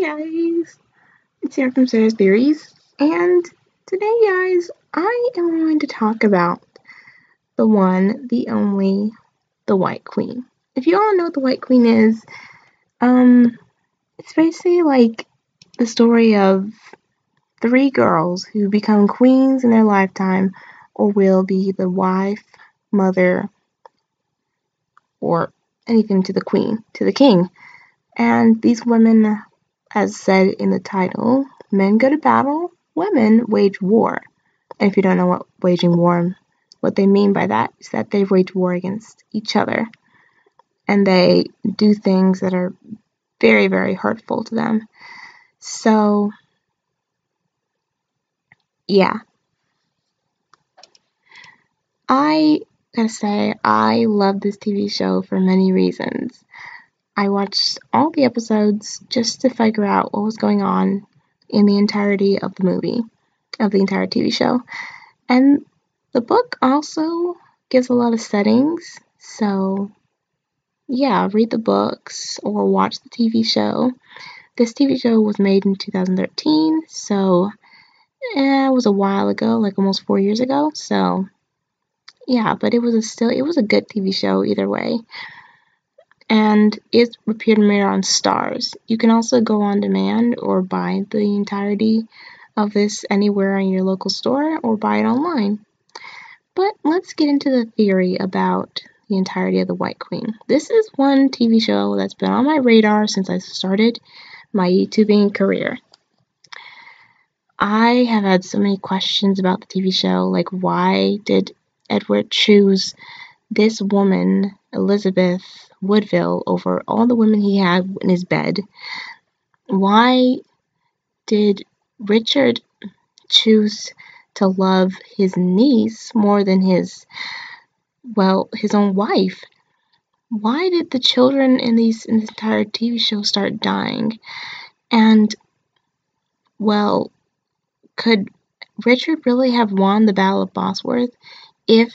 guys, it's here from Sarah's Theories, and today, guys, I am going to talk about the one, the only, the White Queen. If you all know what the White Queen is, it's basically like the story of three girls who become queens in their lifetime, or will be the wife, mother, or anything to the queen, to the king. And these women, as said in the title, men go to battle, women wage war. And if you don't know what waging war, what they mean by that is that they wage war against each other. And they do things that are very, very hurtful to them. So, yeah. I gotta say, I love this TV show for many reasons. I watched all the episodes just to figure out what was going on in the entirety of the movie, of the entire TV show. And the book also gives a lot of settings, so yeah, read the books or watch the TV show. This TV show was made in 2013, so it was a while ago, like almost 4 years ago, so yeah, but it was a good TV show either way. And it premiered on Stars. You can also go on demand or buy the entirety of this anywhere in your local store or buy it online. But let's get into the theory about the entirety of the White Queen. This is one TV show that's been on my radar since I started my YouTubing career. I have had so many questions about the TV show, like why did Edward choose this woman, Elizabeth Woodville, over all the women he had in his bed? Why did Richard choose to love his niece more than his own wife? Why did the children in this entire TV show start dying? And, could Richard really have won the Battle of Bosworth if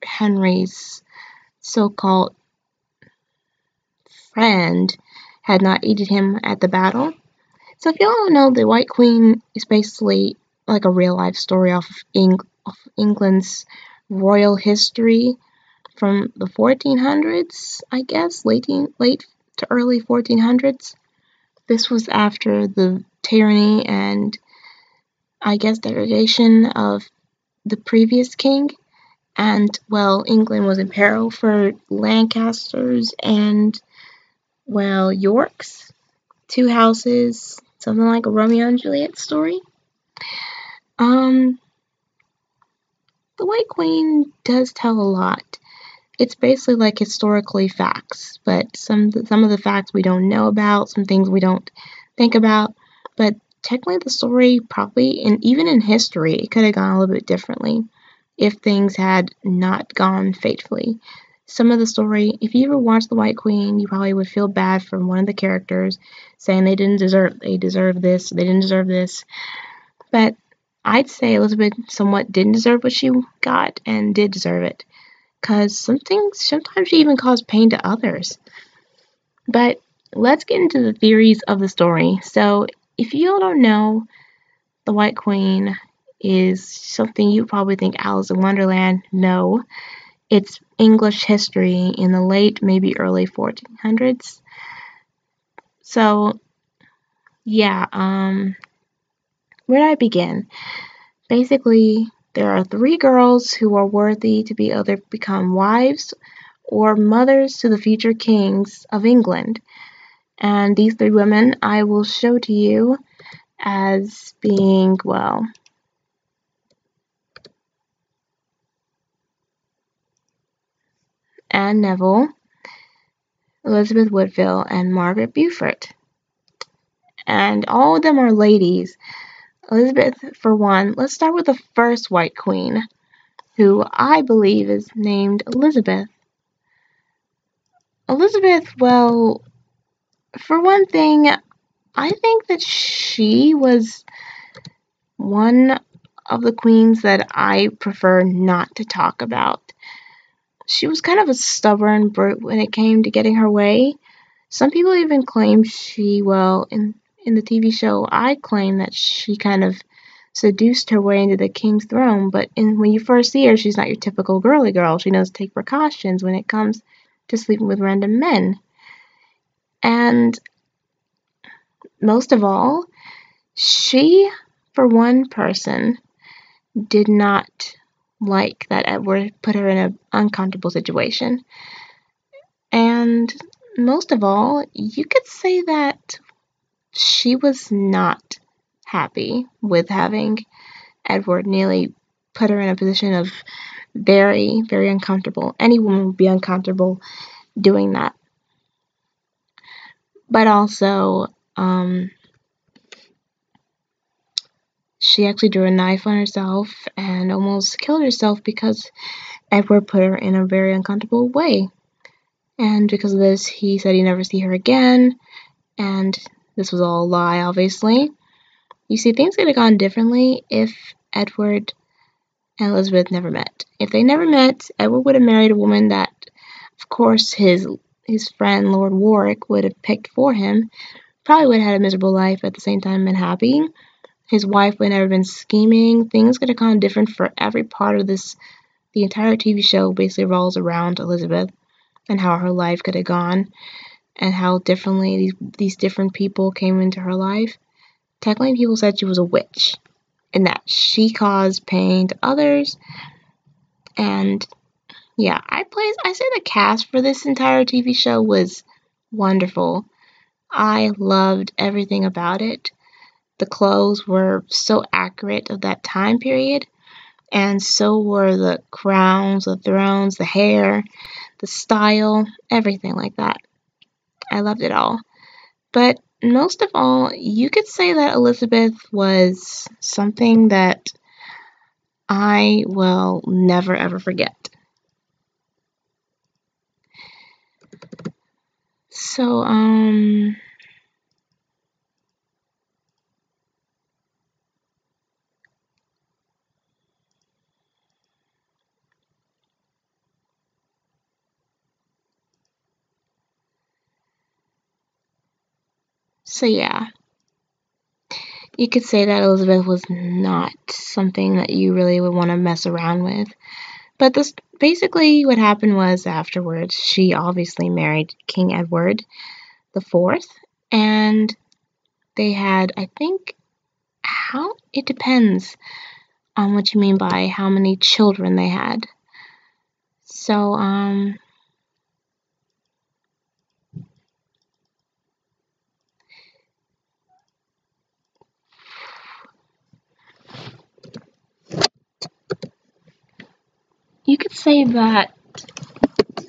Henry's so-called friend had not aided him at the battle? So if y'all don't know, the White Queen is basically like a real-life story of England's royal history from the 1400s, I guess, late to early 1400s. This was after the tyranny and, I guess, degradation of the previous king. And, England was in peril for Lancasters and, Yorks. Two houses, something like a Romeo and Juliet story. The White Queen does tell a lot. It's basically like historically facts, but some of the facts we don't know about, some things we don't think about. But technically the story probably, and even in history, it could have gone a little bit differently if things had not gone fatefully. Some of the story, if you ever watched The White Queen, you probably would feel bad for one of the characters, saying they didn't deserve this, they didn't deserve this. But I'd say Elizabeth somewhat didn't deserve what she got and did deserve it. Because sometimes she even caused pain to others. But let's get into the theories of the story. So, if you don't know, the White Queen is something you probably think Alice in Wonderland. No, it's English history in the late, maybe early 1400s. So, yeah, where do I begin? Basically, there are three girls who are worthy to be either become wives or mothers to the future kings of England. And these three women I will show to you as being, Anne Neville, Elizabeth Woodville, and Margaret Beaufort. And all of them are ladies. Elizabeth, for one, let's start with the first White Queen, who I believe is named Elizabeth. Elizabeth, for one thing, I think that she was one of the queens that I prefer not to talk about. She was kind of a stubborn brute when it came to getting her way. Some people even claim in the TV show, I claim that she kind of seduced her way into the king's throne, but when you first see her, she's not your typical girly girl. She knows to take precautions when it comes to sleeping with random men. And most of all, she, for one person, did not like that Edward put her in an uncomfortable situation. And most of all, you could say that she was not happy with having Edward nearly put her in a position of very, very uncomfortable. Any woman would be uncomfortable doing that. But also, she actually drew a knife on herself and almost killed herself because Edward put her in a very uncomfortable way. And because of this, he said he'd never see her again. And this was all a lie, obviously. You see, things could have gone differently if Edward and Elizabeth never met. If they never met, Edward would have married a woman that, of course, his friend Lord Warwick would have picked for him. Probably would have had a miserable life, at the same time been happy. His wife would have never been scheming. Things could have gone different for every part of this. The entire TV show basically revolves around Elizabeth and how her life could have gone and how differently these different people came into her life. Technically, people said she was a witch and that she caused pain to others. And yeah, I say the cast for this entire TV show was wonderful. I loved everything about it. The clothes were so accurate of that time period, and so were the crowns, the thrones, the hair, the style, everything like that. I loved it all. But most of all, you could say that Elizabeth was something that I will never ever forget. So, yeah, you could say that Elizabeth was not something that you really would want to mess around with. But this basically what happened was afterwards, she obviously married King Edward the Fourth, and they had, I think, it depends on what you mean by how many children they had. So, you could say that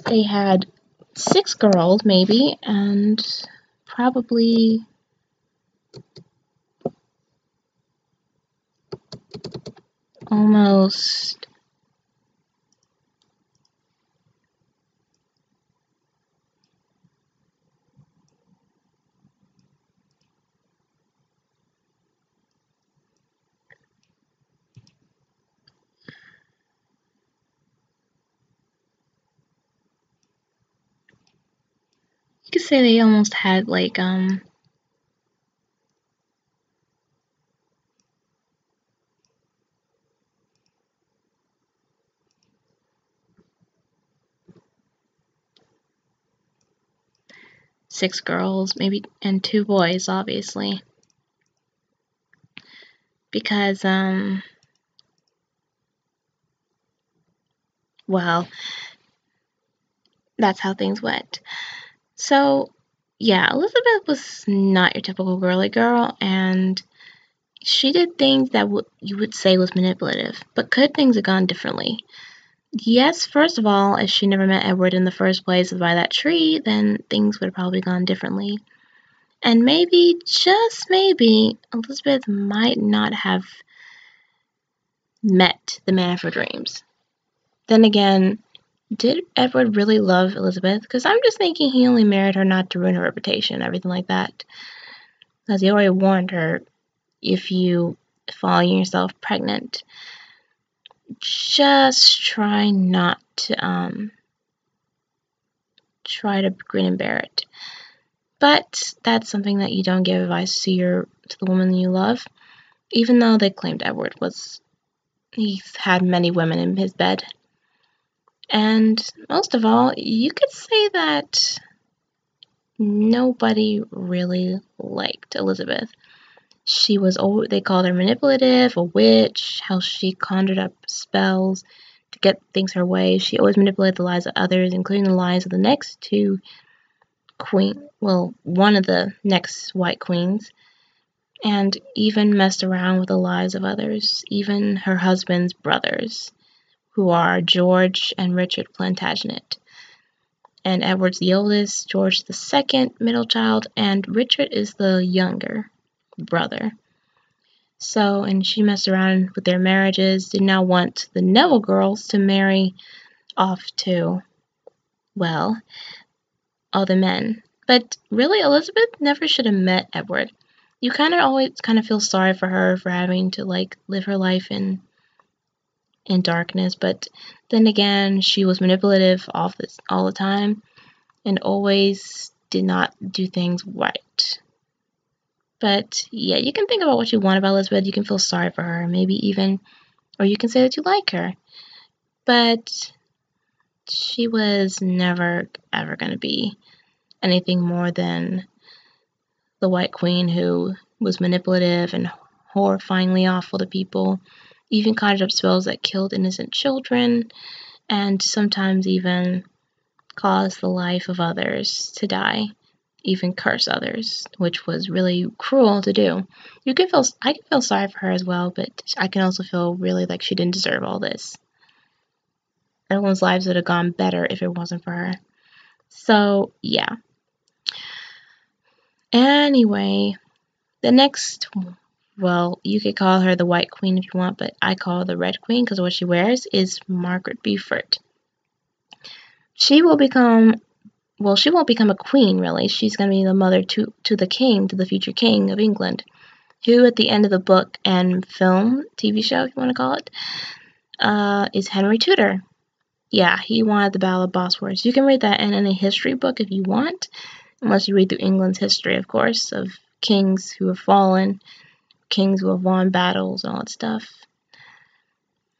they had 6 girls, maybe, and probably almost you could say they almost had like 6 girls, maybe, and 2 boys, obviously. Because, well, that's how things went. So, yeah, Elizabeth was not your typical girly girl, and she did things that you would say was manipulative. But could things have gone differently? Yes, first of all, if she never met Edward in the first place by that tree, then things would have probably gone differently. And maybe, just maybe, Elizabeth might not have met the man of her dreams. Then again, did Edward really love Elizabeth? Because I'm just thinking he only married her not to ruin her reputation, everything like that. As he already warned her, if you find yourself pregnant, just try not to, try to grin and bear it. But that's something that you don't give advice to the woman you love, even though they claimed he's had many women in his bed. And most of all, you could say that nobody really liked Elizabeth. They called her manipulative, a witch, how she conjured up spells to get things her way. She always manipulated the lives of others, including the lives of the next two one of the next white queens, and even messed around with the lives of others, even her husband's brothers, who are George and Richard Plantagenet. And Edward's the oldest, George the second middle child, and Richard is the younger brother. So, and she messed around with their marriages, did not want the Neville girls to marry off to, well, all the men. But really, Elizabeth never should have met Edward. You always feel sorry for her for having to live her life in darkness, but then again, she was manipulative all the time and always did not do things right. But yeah, you can think about what you want about Elizabeth. You can feel sorry for her, maybe even, or you can say that you like her. But she was never ever going to be anything more than the White Queen who was manipulative and horrifyingly awful to people, even conjured up spells that killed innocent children, and sometimes even caused the life of others to die, even curse others, which was really cruel to do. I can feel sorry for her as well, but I can also feel really like she didn't deserve all this. Everyone's lives would have gone better if it wasn't for her. So, yeah. Anyway, the next, you could call her the White Queen if you want, but I call her the Red Queen because what she wears is Margaret Beaufort. She won't become a queen, really. She's going to be the mother to the king, to the future king of England, who at the end of the book and film, TV show, if you want to call it, is Henry Tudor. Yeah, he won the Battle of Bosworth. You can read that in any history book if you want, unless you read through England's history, of course, of kings who have fallen, kings who have won battles, and all that stuff.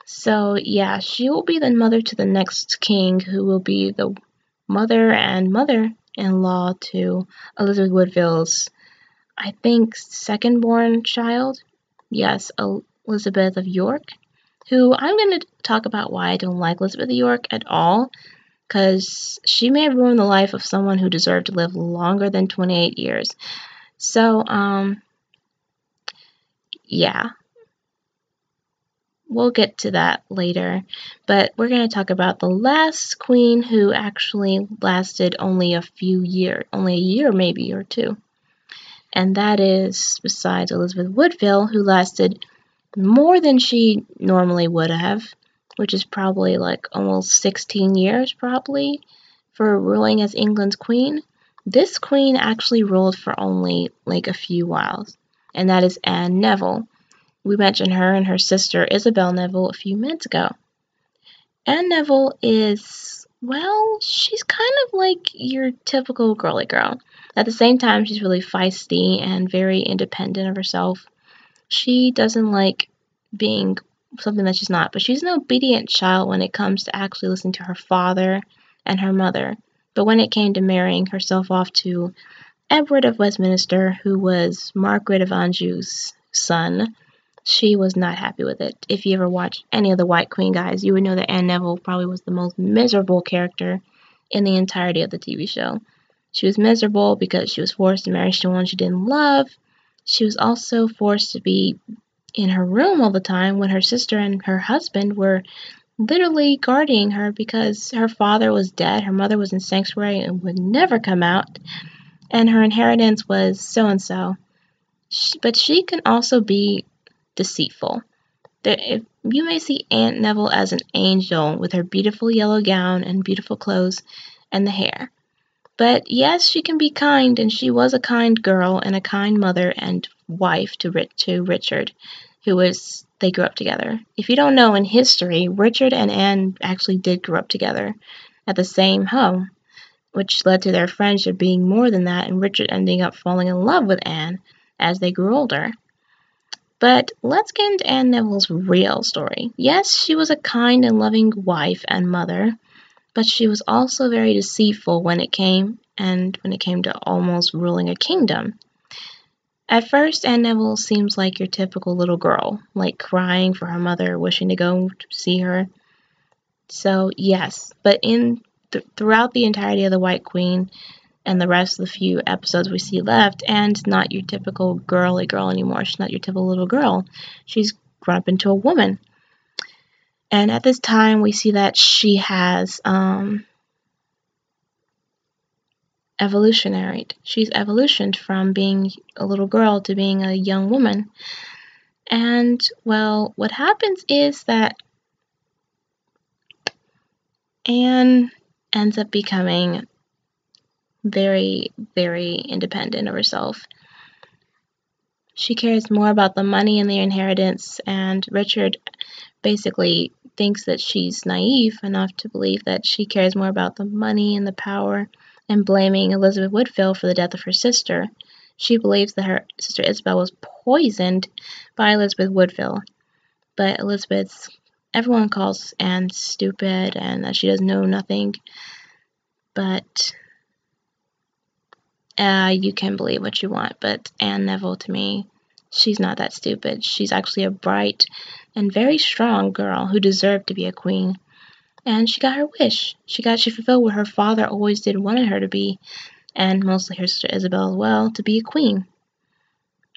So, yeah, she will be the mother to the next king, who will be the mother and mother-in-law to Elizabeth Woodville's, I think, second-born child. Yes, Elizabeth of York, who I'm going to talk about why I don't like Elizabeth of York at all, because she may have ruined the life of someone who deserved to live longer than 28 years. So, yeah. We'll get to that later, but we're going to talk about the last queen who actually lasted only a year maybe or two. And that is, besides Elizabeth Woodville, who lasted more than she normally would have, which is probably almost 16 years probably, for ruling as England's queen. This queen actually ruled for only a few whiles, and that is Anne Neville. We mentioned her and her sister Isabel Neville a few minutes ago. Anne Neville is, she's kind of like your typical girly girl. At the same time, she's really feisty and very independent of herself. She doesn't like being something that she's not, but she's an obedient child when it comes to actually listening to her father and her mother. But when it came to marrying herself off to Edward of Westminster, who was Margaret of Anjou's son, she was not happy with it. If you ever watched any of the White Queen guys, you would know that Anne Neville probably was the most miserable character in the entirety of the TV show. She was miserable because she was forced to marry someone she didn't love. She was also forced to be in her room all the time when her sister and her husband were literally guarding her because her father was dead, her mother was in sanctuary and would never come out, and her inheritance was so-and-so. But she can also be deceitful. You may see Aunt Neville as an angel with her beautiful yellow gown and beautiful clothes and the hair. But yes, she can be kind, and she was a kind girl and a kind mother and wife to Richard, they grew up together. If you don't know, in history, Richard and Anne actually did grow up together at the same home, which led to their friendship being more than that, and Richard ending up falling in love with Anne as they grew older. But let's get into Anne Neville's real story. Yes, she was a kind and loving wife and mother, but she was also very deceitful when it came to almost ruling a kingdom. At first, Anne Neville seems like your typical little girl, like crying for her mother, wishing to go to see her. So yes, but throughout the entirety of the White Queen and the rest of the few episodes we see left, Anne's not your typical girly girl anymore. She's not your typical little girl. She's grown up into a woman. And at this time, we see that she has She's evolutioned from being a little girl to being a young woman. And, well, what happens is that Anne ends up becoming very, very independent of herself. She cares more about the money and the inheritance, and Richard basically thinks that she's naive enough to believe that she cares more about the money and the power, and blaming Elizabeth Woodville for the death of her sister. She believes that her sister Isabel was poisoned by Elizabeth Woodville, but everyone calls Anne stupid and that she doesn't know nothing, but you can believe what you want, but Anne Neville, to me, she's not that stupid. She's actually a bright and very strong girl who deserved to be a queen. And she got her wish. She fulfilled what her father always wanted her to be, and mostly her sister Isabel as well, to be a queen.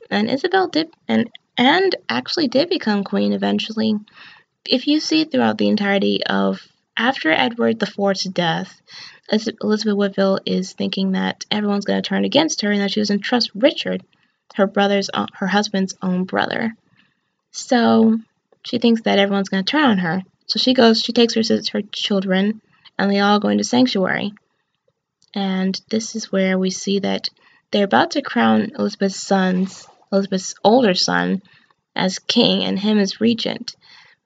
And Isabel did, and actually did become queen eventually. If you see throughout the entirety of after Edward IV's death, Elizabeth Woodville is thinking that everyone's going to turn against her and that she doesn't trust Richard, her husband's own brother. So she thinks that everyone's going to turn on her. So she takes her children, and they all go into sanctuary. And this is where we see that they're about to crown Elizabeth's older son, as king and him as regent,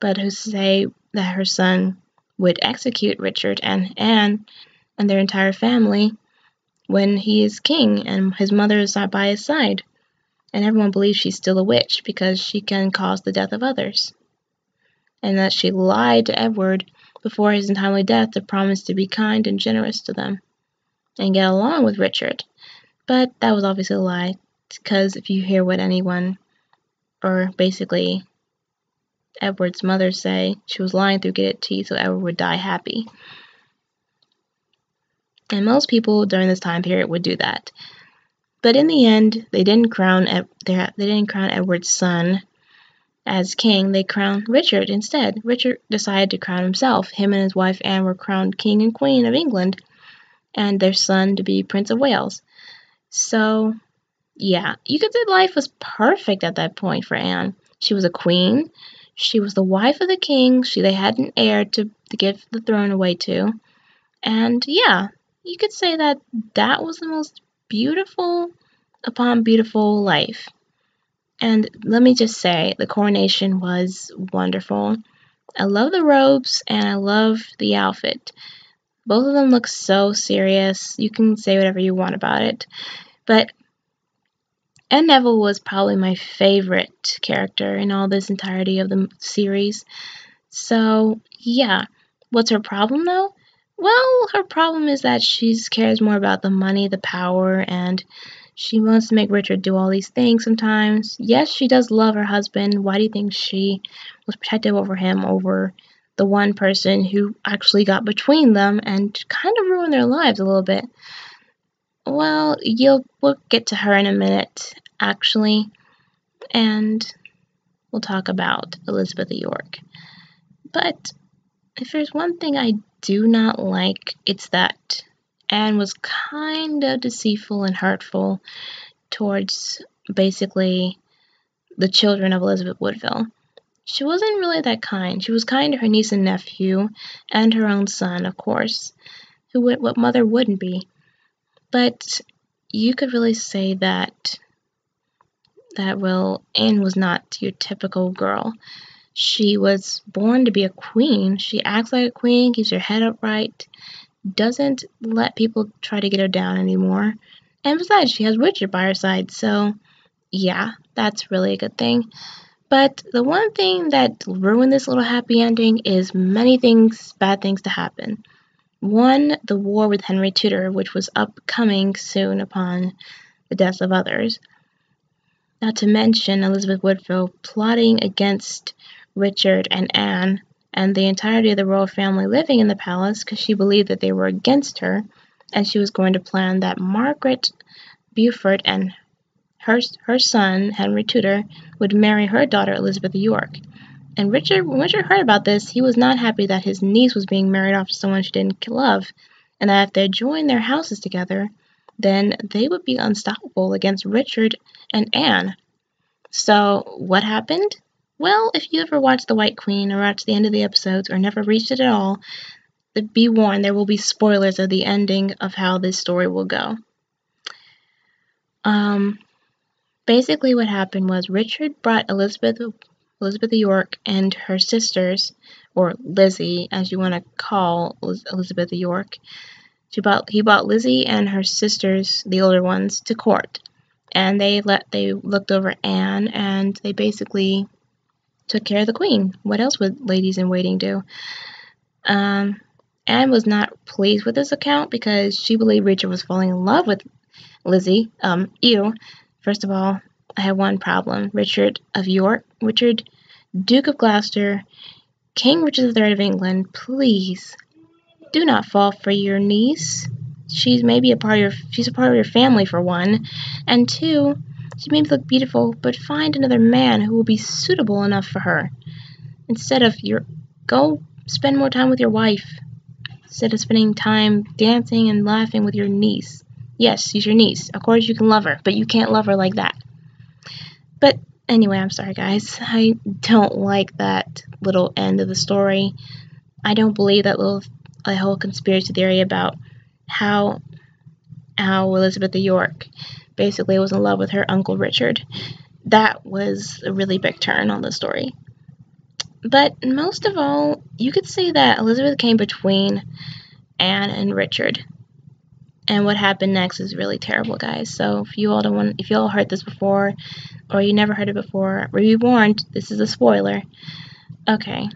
but who say that her son would execute Richard and Anne and their entire family when he is king and his mother is not by his side. And everyone believes she's still a witch because she can cause the death of others. And that she lied to Edward before his untimely death to promise to be kind and generous to them and get along with Richard. But that was obviously a lie, because if you hear what anyone, or basically Edward's mother say, she was lying through gritted teeth so Edward would die happy. And most people during this time period would do that. But in the end, they didn't crown Edward's son as king. They crowned Richard instead. Richard decided to crown himself. Him and his wife Anne were crowned king and queen of England, and their son to be Prince of Wales. So, yeah, you could say life was perfect at that point for Anne. She was a queen. She was the wife of the king. They had an heir to give the throne away to. And yeah, you could say that was the most beautiful upon beautiful life. And let me just say, the coronation was wonderful. I love the robes and I love the outfit. Both of them look so serious. You can say whatever you want about it. But Anne Neville was probably my favorite character in all this entirety of the series. So, yeah. What's her problem, though? Well, her problem is that she cares more about the money, the power, and she wants to make Richard do all these things sometimes. Yes, she does love her husband. Why do you think she was protective over him over the one person who actually got between them and kind of ruined their lives a little bit? Well, we'll get to her in a minute, actually, and we'll talk about Elizabeth of York. But if there's one thing I do not like, it's that Anne was kind of deceitful and hurtful towards basically the children of Elizabeth Woodville. She wasn't really that kind. She was kind to her niece and nephew and her own son, of course, what mother wouldn't be. But you could really say that Anne was not your typical girl. She was born to be a queen. She acts like a queen, keeps her head upright, doesn't let people try to get her down anymore. And besides, she has Richard by her side, so yeah, that's really a good thing. But the one thing that ruined this little happy ending is many things, bad things to happen. One, the war with Henry Tudor, which was upcoming soon upon the deaths of others. Not to mention Elizabeth Woodville plotting against Richard and Anne and the entirety of the royal family living in the palace because she believed that they were against her, and she was going to plan that Margaret Beaufort and her son, Henry Tudor, would marry her daughter, Elizabeth of York. And when Richard heard about this, he was not happy that his niece was being married off to someone she didn't love, and that if they joined their houses together, then they would be unstoppable against Richard and Anne. So, what happened? Well, if you ever watched The White Queen or watched the end of the episodes or never reached it at all, be warned, there will be spoilers of the ending of how this story will go. Basically what happened was Richard brought Elizabeth of York and her sisters, or Lizzie, as you want to call Elizabeth of York. He brought Lizzie and her sisters, the older ones, to court, and they looked over Anne, and they basically took care of the queen. What else would ladies in waiting do? Anne was not pleased with this account because she believed Richard was falling in love with Lizzie. First of all, I have one problem. Richard, Duke of Gloucester, King Richard III of England, please do not fall for your niece. She's a part of your family, for one, and two, she may look beautiful, but find another man who will be suitable enough for her. Go spend more time with your wife instead of spending time dancing and laughing with your niece. Yes, she's your niece. Of course you can love her, but you can't love her like that. But anyway, I'm sorry, guys. I don't like that little end of the story. I don't believe that whole conspiracy theory about how Elizabeth of York basically was in love with her uncle Richard. That was a really big turn on the story. But most of all, you could say that Elizabeth came between Anne and Richard. And what happened next is really terrible, guys. So if you all heard this before, or you never heard it before, be warned, this is a spoiler. Okay.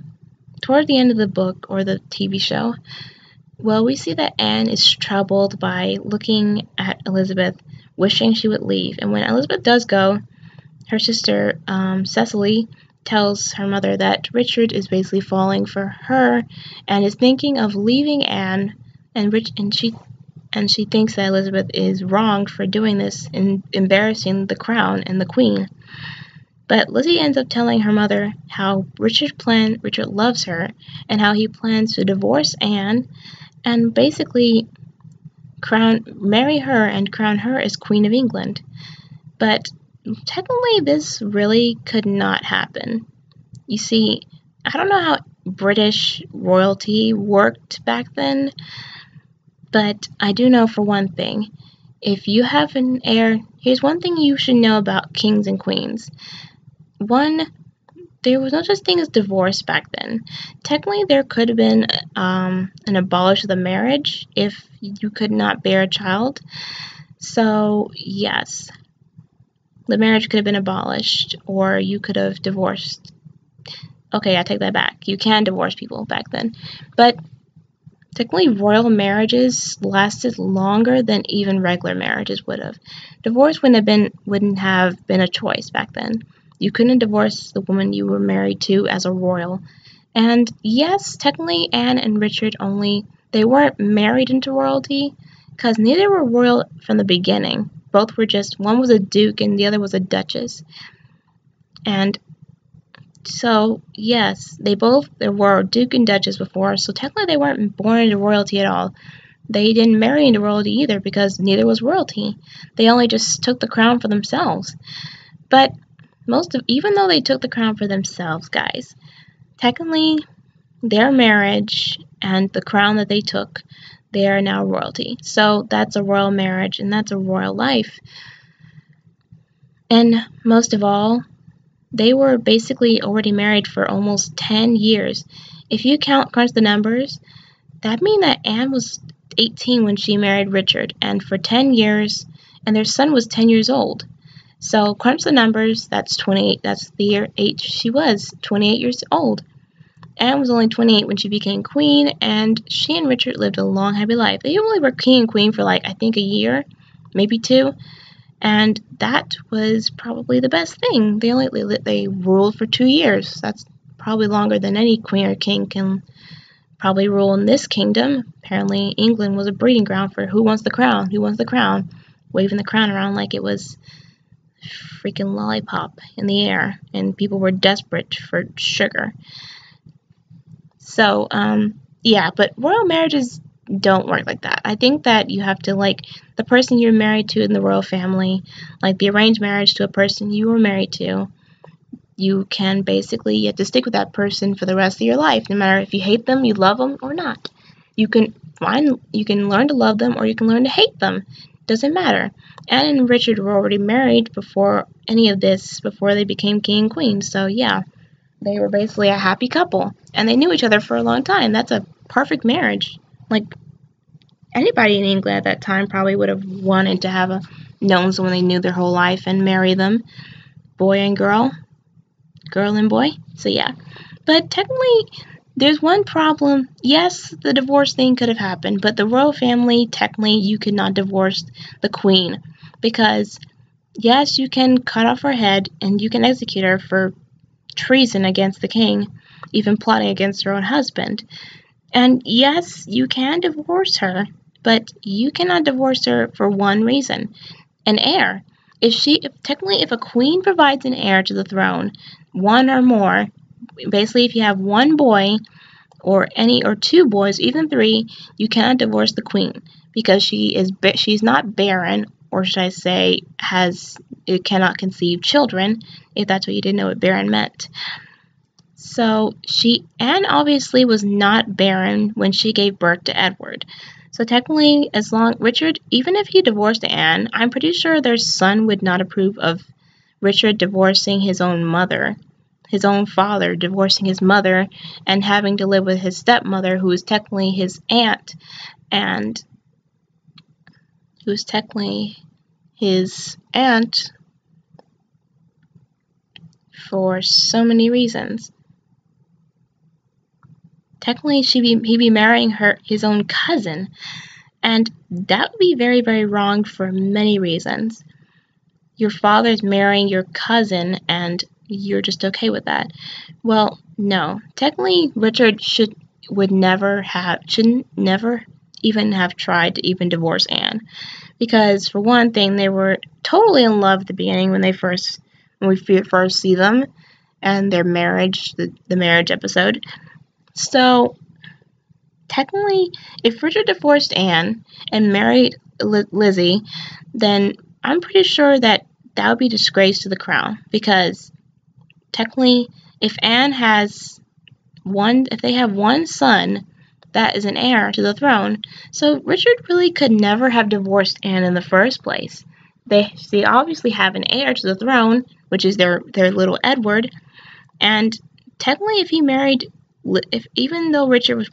Toward the end of the book, or the TV show, well, we see that Anne is troubled by looking at Elizabeth, wishing she would leave. And when Elizabeth does go, her sister, Cecily, tells her mother that Richard is basically falling for her and is thinking of leaving Anne, and she thinks that Elizabeth is wrong for doing this and embarrassing the crown and the queen. But Lizzie ends up telling her mother how Richard loves her and how he plans to divorce Anne and basically marry her and crown her as Queen of England. But technically this really could not happen. You see, I don't know how British royalty worked back then, but I do know for one thing, if you have an heir, here's one thing you should know about kings and queens. One, there was no such thing as divorce back then. Technically, there could have been an abolish of the marriage if you could not bear a child. So, yes, the marriage could have been abolished, or you could have divorced. Okay, I take that back. You can divorce people back then. But technically, royal marriages lasted longer than even regular marriages would have. Divorce wouldn't have been a choice back then. You couldn't divorce the woman you were married to as a royal. And yes, technically, Anne and Richard they weren't married into royalty, because neither were royal from the beginning. Both were one was a duke and the other was a duchess. And so, yes, they were duke and duchess before, so technically they weren't born into royalty at all. They didn't marry into royalty either, because neither was royalty. They only just took the crown for themselves. But even though they took the crown for themselves, guys, technically their marriage and the crown that they took, they are now royalty. So that's a royal marriage and that's a royal life. And most of all, they were basically already married for almost 10 years. If you crunch the numbers, that means that Anne was 18 when she married Richard, and for 10 years, and their son was 10 years old. So crunch the numbers, that's 28, that's the year age she was, 28 years old. Anne was only 28 when she became queen, and she and Richard lived a long, happy life. They only were king and queen for like, I think, a year, maybe two, and that was probably the best thing. They ruled for 2 years. That's probably longer than any queen or king can probably rule in this kingdom. Apparently, England was a breeding ground for who wants the crown, who wants the crown, waving the crown around like it was freaking lollipop in the air, and people were desperate for sugar. So, yeah, but royal marriages don't work like that. I think that you have to like the person you're married to in the royal family, like the arranged marriage to a person you were married to. You have to stick with that person for the rest of your life, no matter if you hate them, you love them, or not. You can learn to love them, or you can learn to hate them. Doesn't matter. Anne and Richard were already married before any of this, before they became king and queen. So yeah, they were basically a happy couple, and they knew each other for a long time. That's a perfect marriage. Like anybody in England at that time probably would have wanted to have known someone they knew their whole life and marry them, boy and girl and boy. So yeah, but technically there's one problem. Yes, the divorce thing could have happened, but the royal family, technically you could not divorce the queen, because yes, you can cut off her head and you can execute her for treason against the king, even plotting against her own husband. And yes, you can divorce her, but you cannot divorce her for one reason: an heir. If a queen provides an heir to the throne, one or more, basically if you have one boy or two boys, even three, you cannot divorce the queen, because she's not barren, or should I say it cannot conceive children, if that's what you didn't know what barren meant. So Anne obviously was not barren when she gave birth to Edward. So technically, Richard, even if he divorced Anne, I'm pretty sure their son would not approve of Richard divorcing his own mother, his own father divorcing his mother, and having to live with his stepmother, who is technically his aunt, and who's technically his aunt for so many reasons. Technically, he'd be marrying his own cousin, and that would be very, very wrong for many reasons. Your father's marrying your cousin, and you're just okay with that. Well, no. Technically, Richard shouldn't never even have tried to even divorce Anne, because for one thing, they were totally in love at the beginning when we first see them, and their marriage, the marriage episode. So technically, if Richard divorced Anne and married Lizzie, then I'm pretty sure that would be disgrace to the crown, because technically, if they have one son that is an heir to the throne, so Richard really could never have divorced Anne in the first place. They obviously have an heir to the throne, which is their little Edward, and technically, even though Richard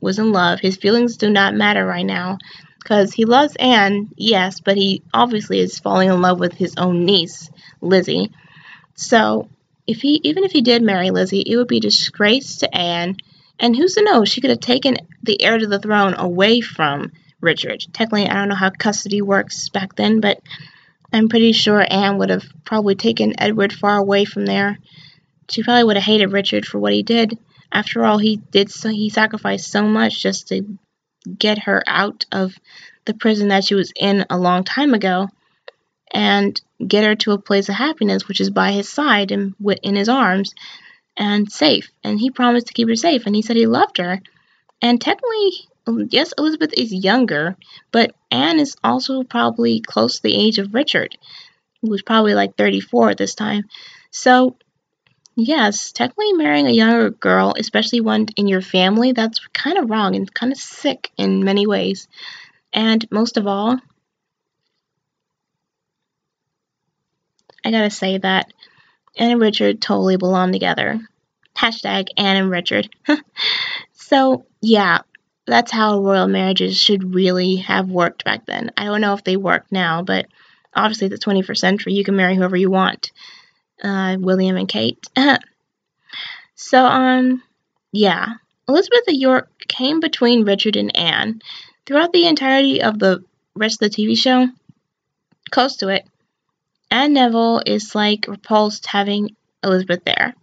was in love, his feelings do not matter right now, because he loves Anne, yes, but he obviously is falling in love with his own niece, Lizzie. So even if he did marry Lizzie, it would be a disgrace to Anne, and who's to know, she could have taken the heir to the throne away from Richard. Technically, I don't know how custody works back then, but I'm pretty sure Anne would have probably taken Edward far away from there. She probably would have hated Richard for what he did. After all, he sacrificed so much just to get her out of the prison that she was in a long time ago, and get her to a place of happiness, which is by his side and in his arms, and safe. And he promised to keep her safe, and he said he loved her. And technically, yes, Elizabeth is younger, but Anne is also probably close to the age of Richard, who was probably like 34 at this time. So yes, technically marrying a younger girl, especially one in your family, that's kind of wrong and kind of sick in many ways. And most of all, I gotta say that Anne and Richard totally belong together. Hashtag Anne and Richard. So, yeah, that's how royal marriages should really have worked back then. I don't know if they work now, but obviously the 21st century, you can marry whoever you want. William and Kate. So, yeah. Elizabeth of York came between Richard and Anne. Throughout the entirety of the rest of the TV show, close to it, Anne Neville is like repulsed having Elizabeth there.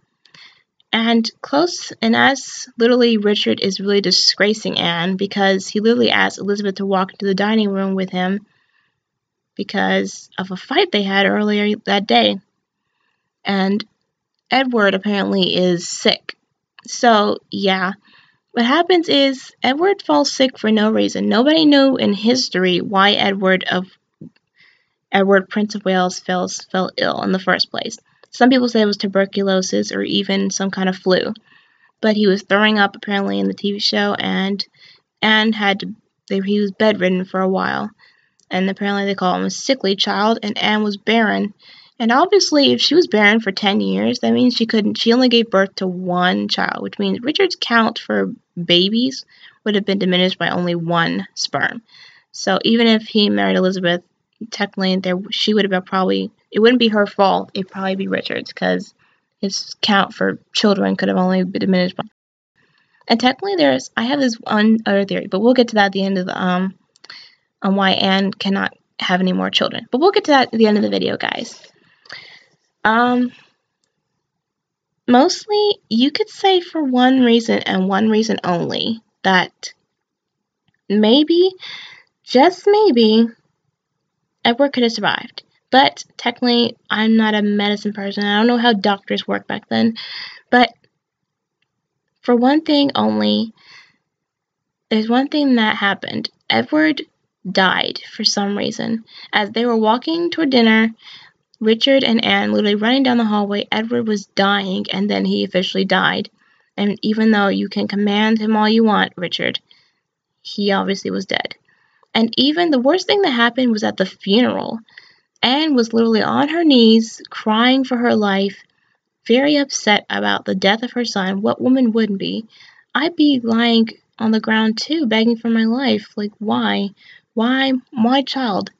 And close, and as literally Richard is really disgracing Anne because he literally asked Elizabeth to walk into the dining room with him because of a fight they had earlier that day. And Edward apparently is sick. So, yeah. What happens is Edward falls sick for no reason. Nobody knew in history why Edward, Prince of Wales, fell ill in the first place. Some people say it was tuberculosis or even some kind of flu. But he was throwing up apparently in the TV show, and Anne he was bedridden for a while. And apparently they call him a sickly child, and Anne was barren. And obviously, if she was barren for 10 years, that means she only gave birth to one child, which means Richard's count for babies would have been diminished by only one sperm. So even if he married Elizabeth, technically she would have been it wouldn't be her fault, it'd probably be Richard's, because his count for children could have only been diminished by. And technically I have this one other theory, but we'll get to that at the end of the, on why Anne cannot have any more children. But we'll get to that at the end of the video, guys. Mostly, you could say for one reason and one reason only, that maybe, just maybe, Edward could have survived. But technically, I'm not a medicine person. I don't know how doctors work back then. But for one thing only, there's one thing that happened. Edward died for some reason. As they were walking toward dinner, Richard and Anne literally running down the hallway, Edward was dying, and then he officially died. And even though you can command him all you want, Richard, he obviously was dead. And even the worst thing that happened was at the funeral. Anne was literally on her knees, crying for her life, very upset about the death of her son. What woman wouldn't be? I'd be lying on the ground too, begging for my life. Like, why? Why, my child?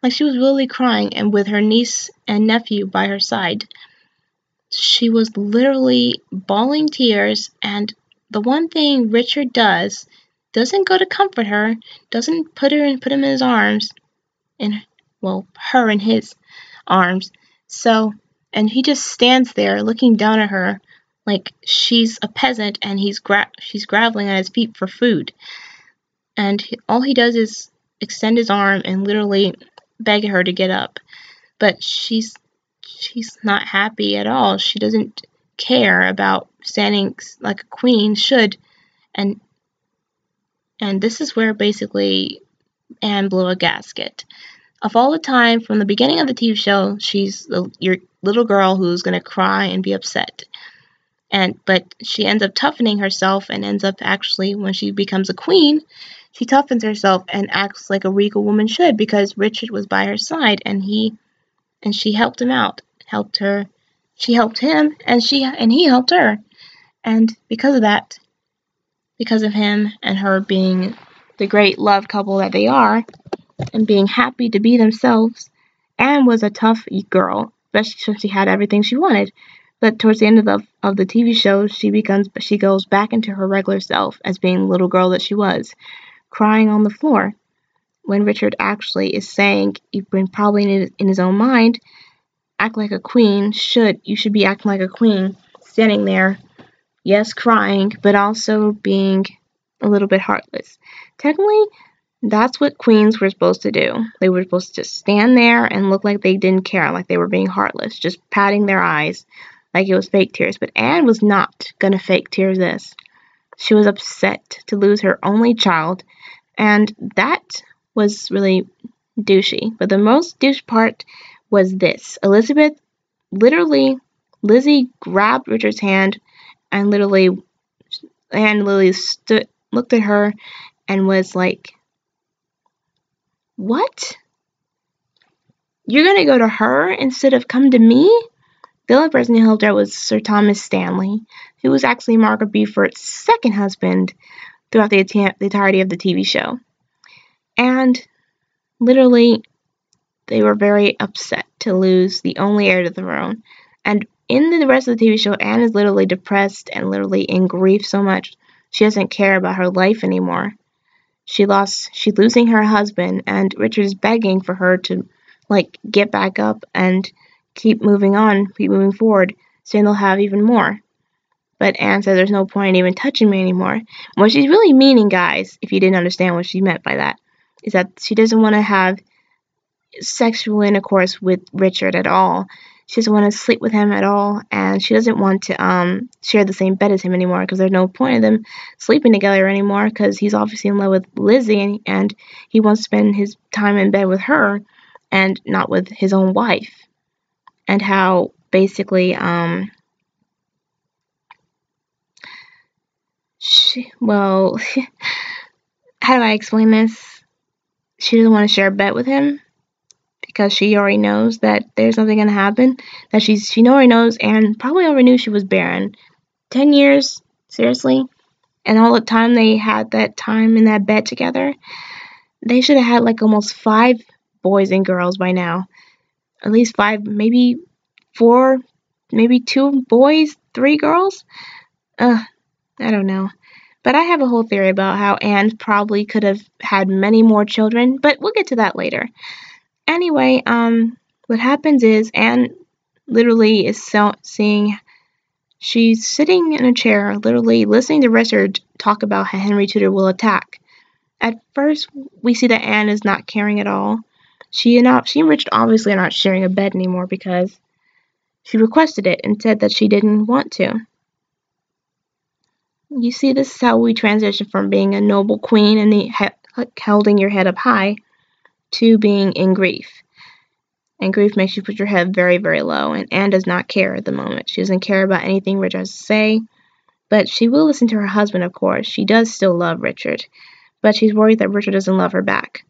Like, she was really crying, and with her niece and nephew by her side. She was literally bawling tears, and the one thing Richard doesn't go to comfort her, doesn't put him in his arms, her in his arms. So, and he just stands there looking down at her like she's a peasant, and she's groveling at his feet for food. And all he does is extend his arm and literally beg her to get up. But she's not happy at all. She doesn't care about standing like a queen should. And this is where basically Anne blew a gasket. Of all the time, from the beginning of the TV show, she's your little girl who's going to cry and be upset. But she ends up toughening herself and ends up actually, when she becomes a queen, she toughens herself and acts like a regal woman should, because Richard was by her side, and she helped him out, helped her. She helped him, and he helped her. And because of that, because of him and her being the great love couple that they are, and being happy to be themselves, Anne was a tough girl, especially since she had everything she wanted. But towards the end of the TV show, she goes back into her regular self as being the little girl that she was, crying on the floor. When Richard actually is saying, probably in his own mind, act like a queen you should be acting like a queen, standing there, yes, crying, but also being a little bit heartless. Technically, that's what queens were supposed to do. They were supposed to just stand there and look like they didn't care, like they were being heartless, just patting their eyes like it was fake tears. But Anne was not gonna fake tears this. She was upset to lose her only child, and that was really douchey. But the most douche part was this. Lizzie grabbed Richard's hand, and Lily looked at her and was like, "What? You're gonna go to her instead of come to me?" The only person who helped her was Sir Thomas Stanley, who was actually Margaret Beaufort's second husband, throughout the entirety of the TV show. And literally, they were very upset to lose the only heir to the throne. And in the rest of the TV show, Anne is literally depressed and literally in grief so much she doesn't care about her life anymore. She's losing her husband, and Richard is begging for her to like get back up and keep moving on, keep moving forward, saying they'll have even more. But Anne says there's no point in even touching me anymore. What she's really meaning, guys, if you didn't understand what she meant by that, is that she doesn't want to have sexual intercourse with Richard at all. She doesn't want to sleep with him at all, and she doesn't want to share the same bed as him anymore, because there's no point in them sleeping together anymore, because he's obviously in love with Lizzie, and he wants to spend his time in bed with her and not with his own wife. And how basically how do I explain this? She doesn't want to share a bed with him because she already knows that there's nothing going to happen. That she already knows, and probably already knew she was barren. 10 years? Seriously? And all the time they had that time in that bed together? They should have had like almost 5 boys and girls by now. At least 5, maybe 4, maybe 2 boys, 3 girls? I don't know. But I have a whole theory about how Anne probably could have had many more children, but we'll get to that later. Anyway, what happens is Anne literally is seeing, she's sitting in a chair, literally listening to Richard talk about how Henry Tudor will attack. At first, we see that Anne is not caring at all. She and Richard obviously are not sharing a bed anymore because she requested it and said that she didn't want to. You see, this is how we transition from being a noble queen and holding your head up high to being in grief. And grief makes you put your head very, very low. And Anne does not care at the moment. She doesn't care about anything Richard has to say. But she will listen to her husband, of course. She does still love Richard. But she's worried that Richard doesn't love her back.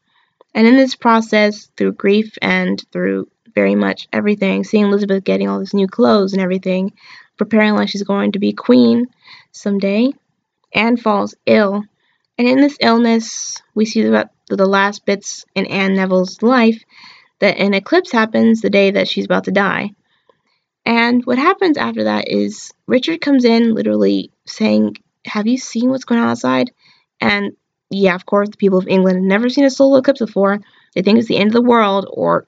And in this process, through grief and through very much everything, seeing Elizabeth getting all these new clothes and everything, preparing like she's going to be queen someday, Anne falls ill. And in this illness, we see the last bits in Anne Neville's life, that an eclipse happens the day that she's about to die. And what happens after that is Richard comes in literally saying, have you seen what's going on outside? And yeah, of course, the people of England have never seen a solar eclipse before. They think it's the end of the world, or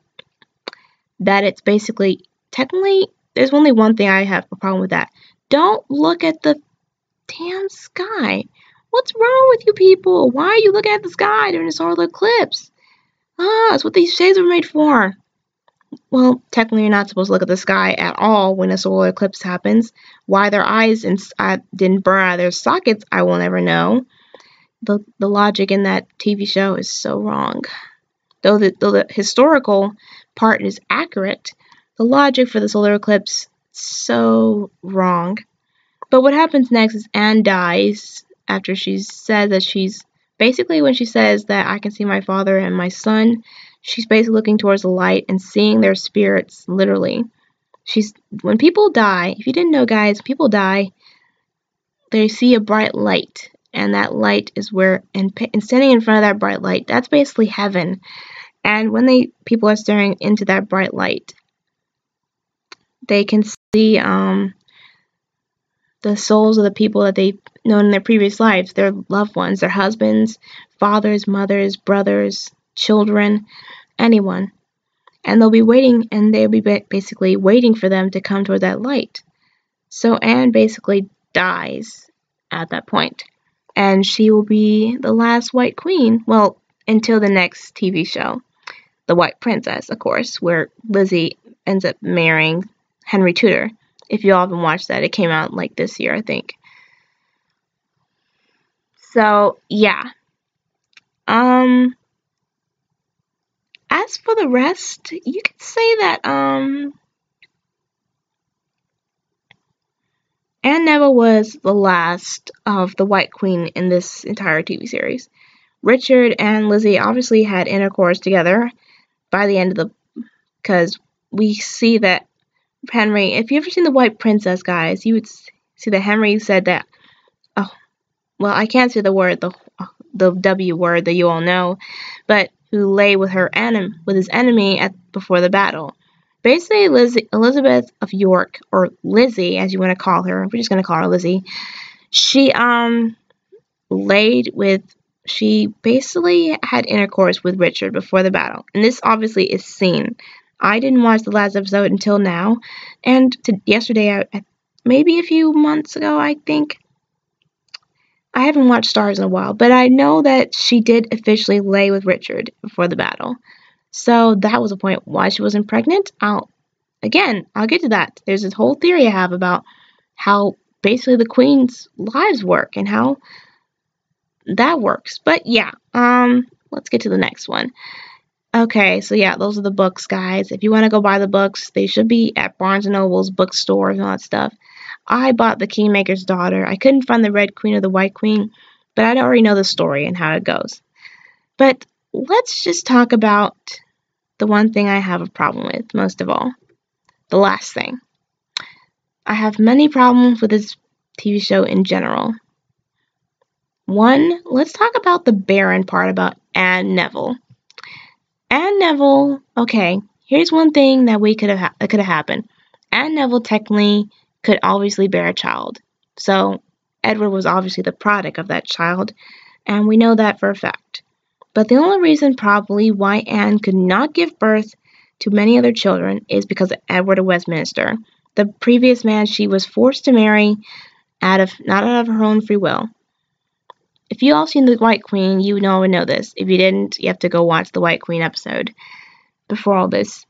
that it's basically, technically, there's only one thing I have a problem with that. Don't look at the damn sky. What's wrong with you people? Why are you looking at the sky during a solar eclipse? That's what these shades were made for. Well, technically you're not supposed to look at the sky at all when a solar eclipse happens. Why their eyes didn't burn out of their sockets, I will never know. The logic in that TV show is so wrong. Though the historical part is accurate, the logic for the solar eclipse is so wrong. But what happens next is Anne dies after she says that she's basically, when she says that I can see my father and my son, she's basically looking towards the light and seeing their spirits, literally. When people die, if you didn't know, guys, people die, they see a bright light, and that light is where, and standing in front of that bright light, that's basically heaven. And when people are staring into that bright light, they can see the souls of the people that they've known in their previous lives, their loved ones, their husbands, fathers, mothers, brothers, children, anyone. And they'll be waiting, and they'll be basically waiting for them to come toward that light. So Anne basically dies at that point. And she will be the last White Queen, well, until the next TV show, The White Princess, of course, where Lizzie ends up marrying Henry Tudor. If you all haven't watched that, it came out like this year, I think. So, yeah. As for the rest, you could say that, Anne Neville was the last of the White Queen in this entire TV series. Richard and Lizzie obviously had intercourse together by the end of because we see that Henry, if you've ever seen The White Princess, guys, you would see that Henry said that, oh, well, I can't say the word, the W word that you all know, but who lay with his enemy before the battle. Basically, Elizabeth of York, or Lizzie, as you want to call her, we're just gonna call her Lizzie. She laid with. She basically had intercourse with Richard before the battle, and this obviously is seen. I didn't watch the last episode until now, and yesterday, maybe a few months ago, I think. I haven't watched Stars in a while, but I know that she did officially lay with Richard before the battle. So that was a point why she wasn't pregnant. I'll get to that. There's this whole theory I have about how basically the queen's lives work and how that works. But yeah, let's get to the next one. Okay, so yeah, those are the books, guys. If you want to go buy the books, they should be at Barnes & Noble's bookstores and all that stuff. I bought The Kingmaker's Daughter. I couldn't find the Red Queen or the White Queen, but I already know the story and how it goes. But let's just talk about the one thing I have a problem with, most of all. The last thing. I have many problems with this TV show in general. One, let's talk about the barren part about Anne Neville. Anne Neville, okay, here's one thing that could have happened. Anne Neville technically could obviously bear a child. So Edward was obviously the product of that child, and we know that for a fact. But the only reason probably why Anne could not give birth to many other children is because of Edward of Westminster, the previous man she was forced to marry not out of her own free will. If you all seen The White Queen, you would know this. If you didn't, you have to go watch the White Queen episode before all this.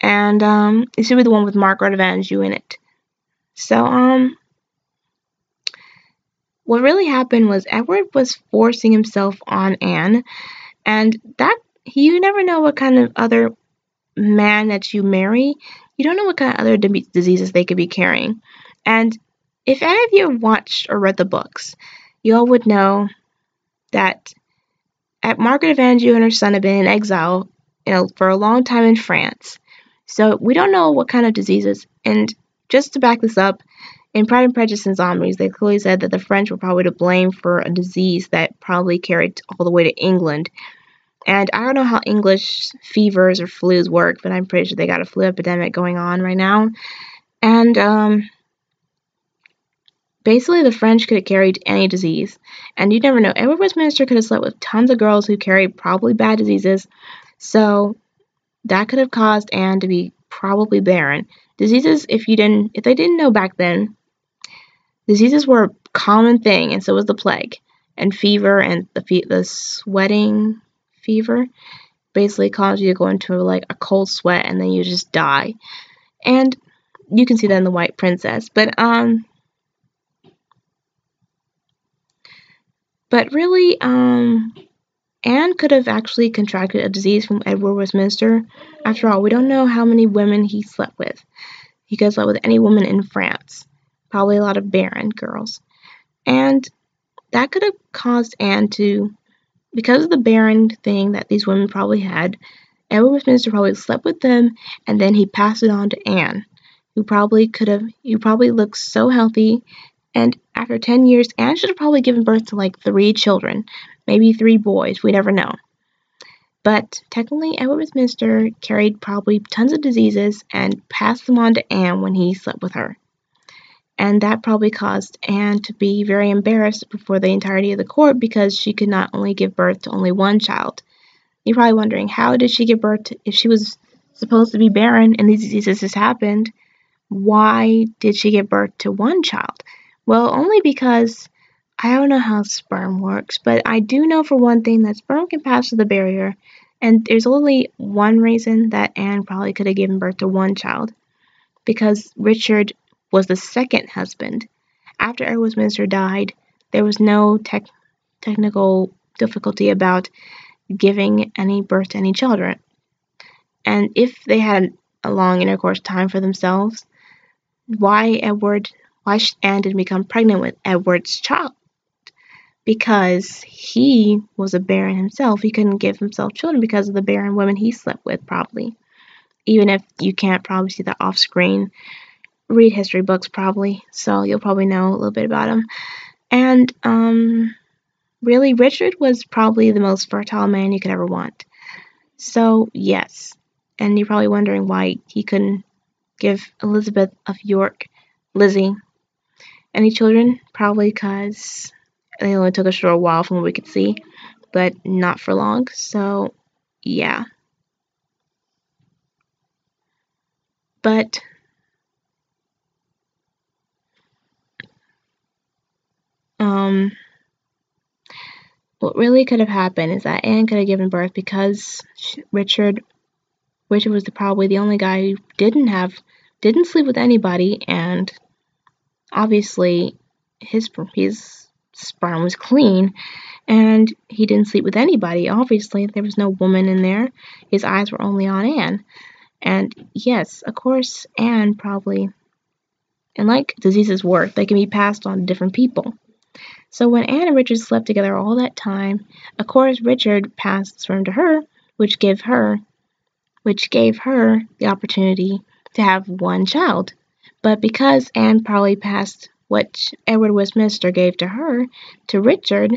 And it should be the one with Margaret of Anjou in it. So, what really happened was Edward was forcing himself on Anne, and that you never know what kind of other man that you marry. You don't know what kind of other diseases they could be carrying. And if any of you have watched or read the books, you all would know that Margaret of Anjou and her son have been in exile, for a long time in France. So we don't know what kind of diseases. And just to back this up, in Pride and Prejudice and Zombies, they clearly said that the French were probably to blame for a disease that probably carried all the way to England. And I don't know how English fevers or flus work, but I'm pretty sure they got a flu epidemic going on right now. And basically, the French could have carried any disease. And you never know. Edward Westminster could have slept with tons of girls who carried probably bad diseases. So that could have caused Anne to be probably barren. Diseases, if they didn't know back then, diseases were a common thing, and so was the plague. And fever and the sweating fever basically caused you to go into like a cold sweat and then you just die. And you can see that in The White Princess. But really, Anne could have actually contracted a disease from Edward Westminster. After all, we don't know how many women he slept with. He could have slept with any woman in France. Probably a lot of barren girls. And that could have caused Anne to, because of the barren thing that these women probably had, Edward Westminster probably slept with them, and then he passed it on to Anne, who probably looked so healthy. And after 10 years, Anne should have probably given birth to like 3 children, maybe 3 boys, we never know. But technically, Edward Westminster carried probably tons of diseases and passed them on to Anne when he slept with her. And that probably caused Anne to be very embarrassed before the entirety of the court because she could not only give birth to only one child. You're probably wondering, how did she give birth to, if she was supposed to be barren and these diseases happened, why did she give birth to one child? Well, only because I don't know how sperm works, but I do know for one thing that sperm can pass through the barrier, and there's only one reason that Anne probably could have given birth to one child, because Richard was the second husband. After Edward Westminster died, there was no technical difficulty about giving any birth to any children. And if they had a long intercourse time for themselves, why Anne didn't become pregnant with Edward's child? Because he was a baron himself. He couldn't give himself children because of the barren women he slept with, probably. Even if you can't probably see that off screen, read history books probably, so you'll probably know a little bit about him. And really, Richard was probably the most fertile man you could ever want. So, yes. And you're probably wondering why he couldn't give Elizabeth of York, Lizzie, any children. Probably because they only took a short while from what we could see, but not for long. So, yeah. But um, what really could have happened is that Anne could have given birth because Richard was probably the only guy who didn't sleep with anybody, and obviously his sperm was clean, and he didn't sleep with anybody. Obviously, there was no woman in there. His eyes were only on Anne. And yes, of course, Anne probably, and like diseases work, they can be passed on to different people. So when Anne and Richard slept together all that time, of course, Richard passed the sperm to her, which gave her the opportunity to have one child. But because Anne probably passed what Edward Westminster gave to her to Richard,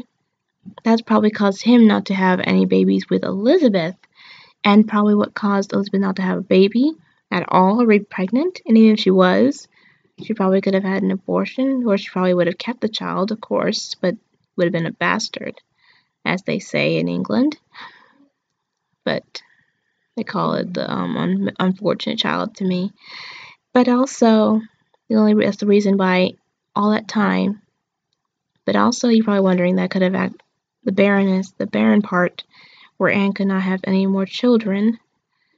that's probably caused him not to have any babies with Elizabeth, and probably what caused Elizabeth not to have a baby at all or be pregnant. And even if she was, she probably could have had an abortion, or she probably would have kept the child, of course, but would have been a bastard, as they say in England. But they call it the unfortunate child to me. But also, that's the reason why all that time. But also, you're probably wondering that could have the barren part, where Anne could not have any more children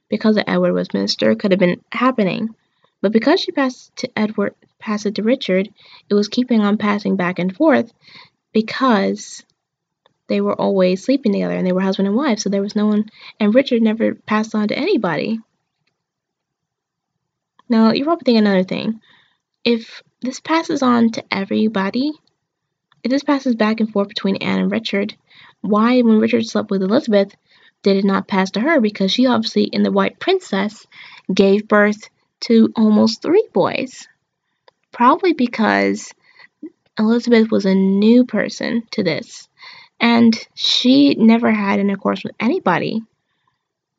because of Edward Westminster, could have been happening. But because she passed it to Richard, it was keeping on passing back and forth because they were always sleeping together and they were husband and wife, so there was no one, and Richard never passed on to anybody. Now, you're probably thinking another thing. If this passes on to everybody, if this passes back and forth between Anne and Richard, why, when Richard slept with Elizabeth, did it not pass to her? Because she obviously, in The White Princess, gave birth to almost 3 boys. Probably because Elizabeth was a new person to this, and she never had intercourse with anybody.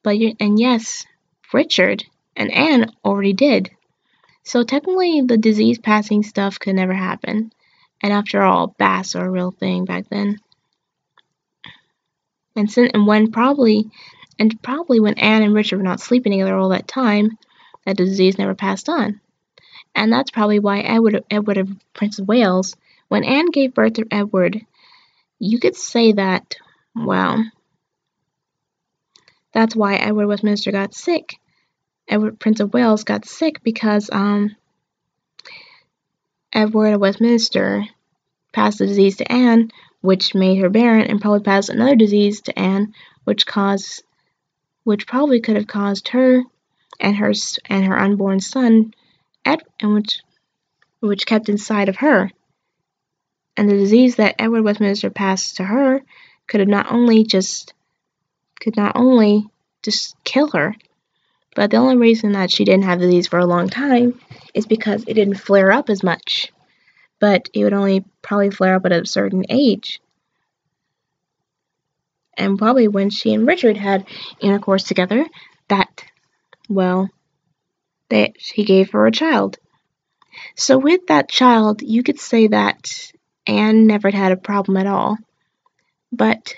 And yes, Richard and Anne already did. So technically, the disease passing stuff could never happen. And after all, baths are a real thing back then. Probably when Anne and Richard were not sleeping together all that time, that disease never passed on. And that's probably why Edward of Prince of Wales, when Anne gave birth to Edward, you could say that, well, that's why Edward Westminster got sick. Edward Prince of Wales got sick because Edward of Westminster passed the disease to Anne, which made her barren, and probably passed another disease to Anne, which probably could have caused her and her unborn son, which kept inside of her. And the disease that Edward Westminster passed to her could not only just kill her, but the only reason that she didn't have the disease for a long time is because it didn't flare up as much. But it would only probably flare up at a certain age. And probably when she and Richard had intercourse together, he gave her a child. So with that child, you could say that Anne never had a problem at all. But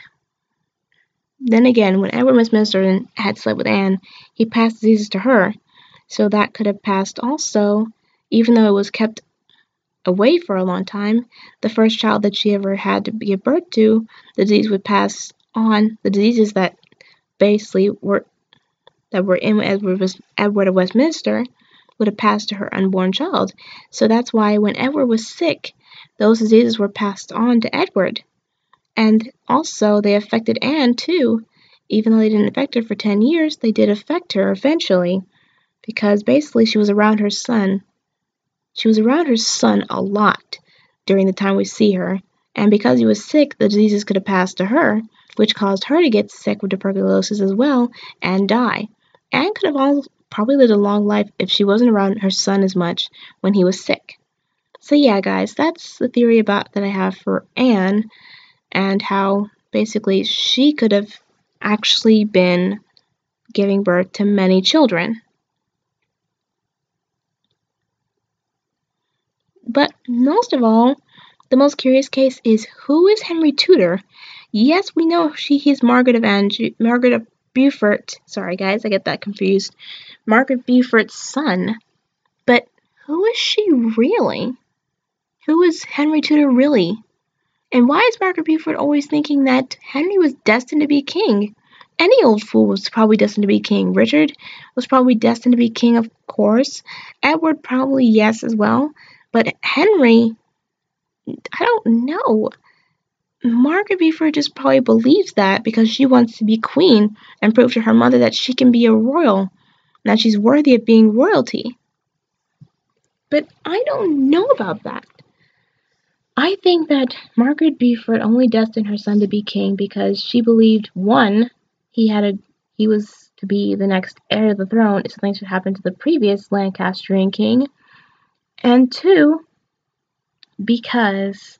then again, when Edward Westminster had slept with Anne, he passed diseases to her. So that could have passed also, even though it was kept away for a long time. The first child that she ever had to give birth to, the disease would pass on. The diseases that basically were in Edward of Westminster would have passed to her unborn child. So that's why when Edward was sick, those diseases were passed on to Edward. And also they affected Anne too. Even though they didn't affect her for 10 years, they did affect her eventually, because basically she was around her son. She was around her son a lot during the time we see her, and because he was sick, the diseases could have passed to her, which caused her to get sick with tuberculosis as well and die. Anne could have probably lived a long life if she wasn't around her son as much when he was sick. So yeah, guys, that's the theory about that I have for Anne and how basically she could have actually been giving birth to many children. But most of all, the most curious case is who is Henry Tudor? Yes, we know he's Margaret of Beaufort. Sorry, guys, I get that confused. Margaret Beaufort's son. But who is she really? Who is Henry Tudor really? And why is Margaret Beaufort always thinking that Henry was destined to be king? Any old fool was probably destined to be king. Richard was probably destined to be king, of course. Edward probably yes as well. But Henry, I don't know. Margaret Beaufort just probably believes that because she wants to be queen and prove to her mother that she can be a royal, that she's worthy of being royalty. But I don't know about that. I think that Margaret Beaufort only destined her son to be king because she believed, one, he was to be the next heir to the throne if something should happen to the previous Lancastrian king, and two, because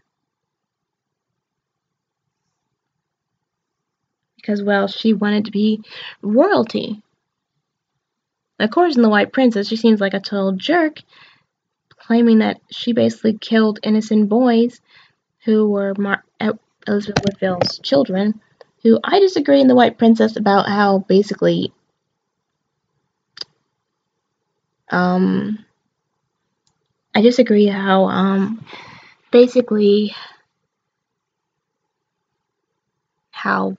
well, she wanted to be royalty. Of course, in The White Princess, she seems like a total jerk, claiming that she basically killed innocent boys who were Elizabeth Woodville's children, who I disagree in The White Princess about how basically I disagree how basically how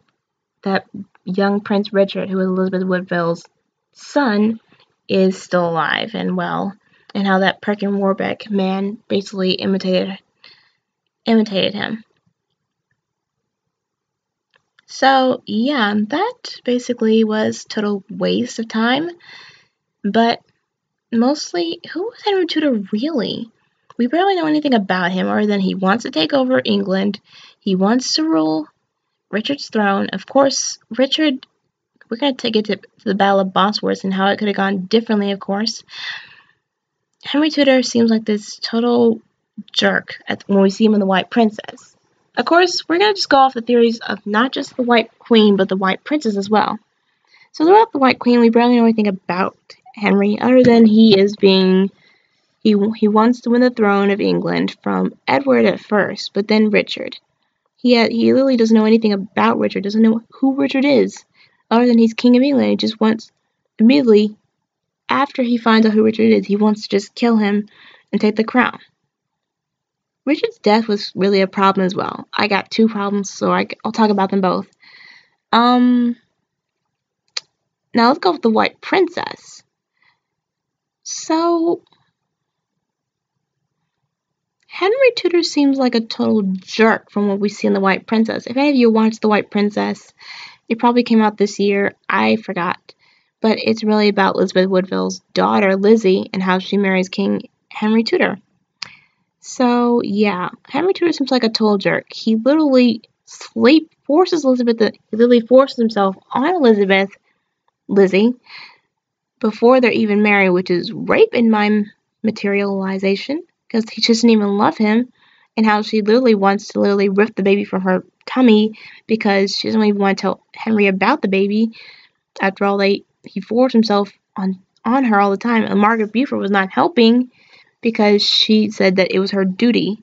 that young Prince Richard, who was Elizabeth Woodville's son, is still alive and well, and how that Perkin Warbeck man basically imitated him. So yeah, that basically was total waste of time. But mostly, who was Henry Tudor really? We barely know anything about him other than he wants to take over England. He wants to rule Richard's throne. Of course, Richard, we're going to take it to the Battle of Bosworth and how it could have gone differently, of course. Henry Tudor seems like this total jerk when we see him in The White Princess. Of course, we're going to just go off the theories of not just the White Queen, but the White Princess as well. So throughout the White Queen, we barely know anything about Henry, other than he wants to win the throne of England from Edward at first, but then Richard. He literally doesn't know anything about Richard, doesn't know who Richard is, other than he's King of England. He just wants, immediately, after he finds out who Richard is, he wants to just kill him and take the crown. Richard's death was really a problem as well. I got two problems, so I'll talk about them both. Now let's go with the White Princess. So, Henry Tudor seems like a total jerk from what we see in The White Princess. If any of you watched The White Princess, it probably came out this year. I forgot. But it's really about Elizabeth Woodville's daughter, Lizzie, and how she marries King Henry Tudor. So, yeah, Henry Tudor seems like a total jerk. He literally forces himself on Lizzie, before they're even married, which is rape in my materialization, because he doesn't even love him, and how she literally wants to rip the baby from her tummy because she doesn't even want to tell Henry about the baby. After all, he forced himself on her all the time, and Margaret Beaufort was not helping because she said that it was her duty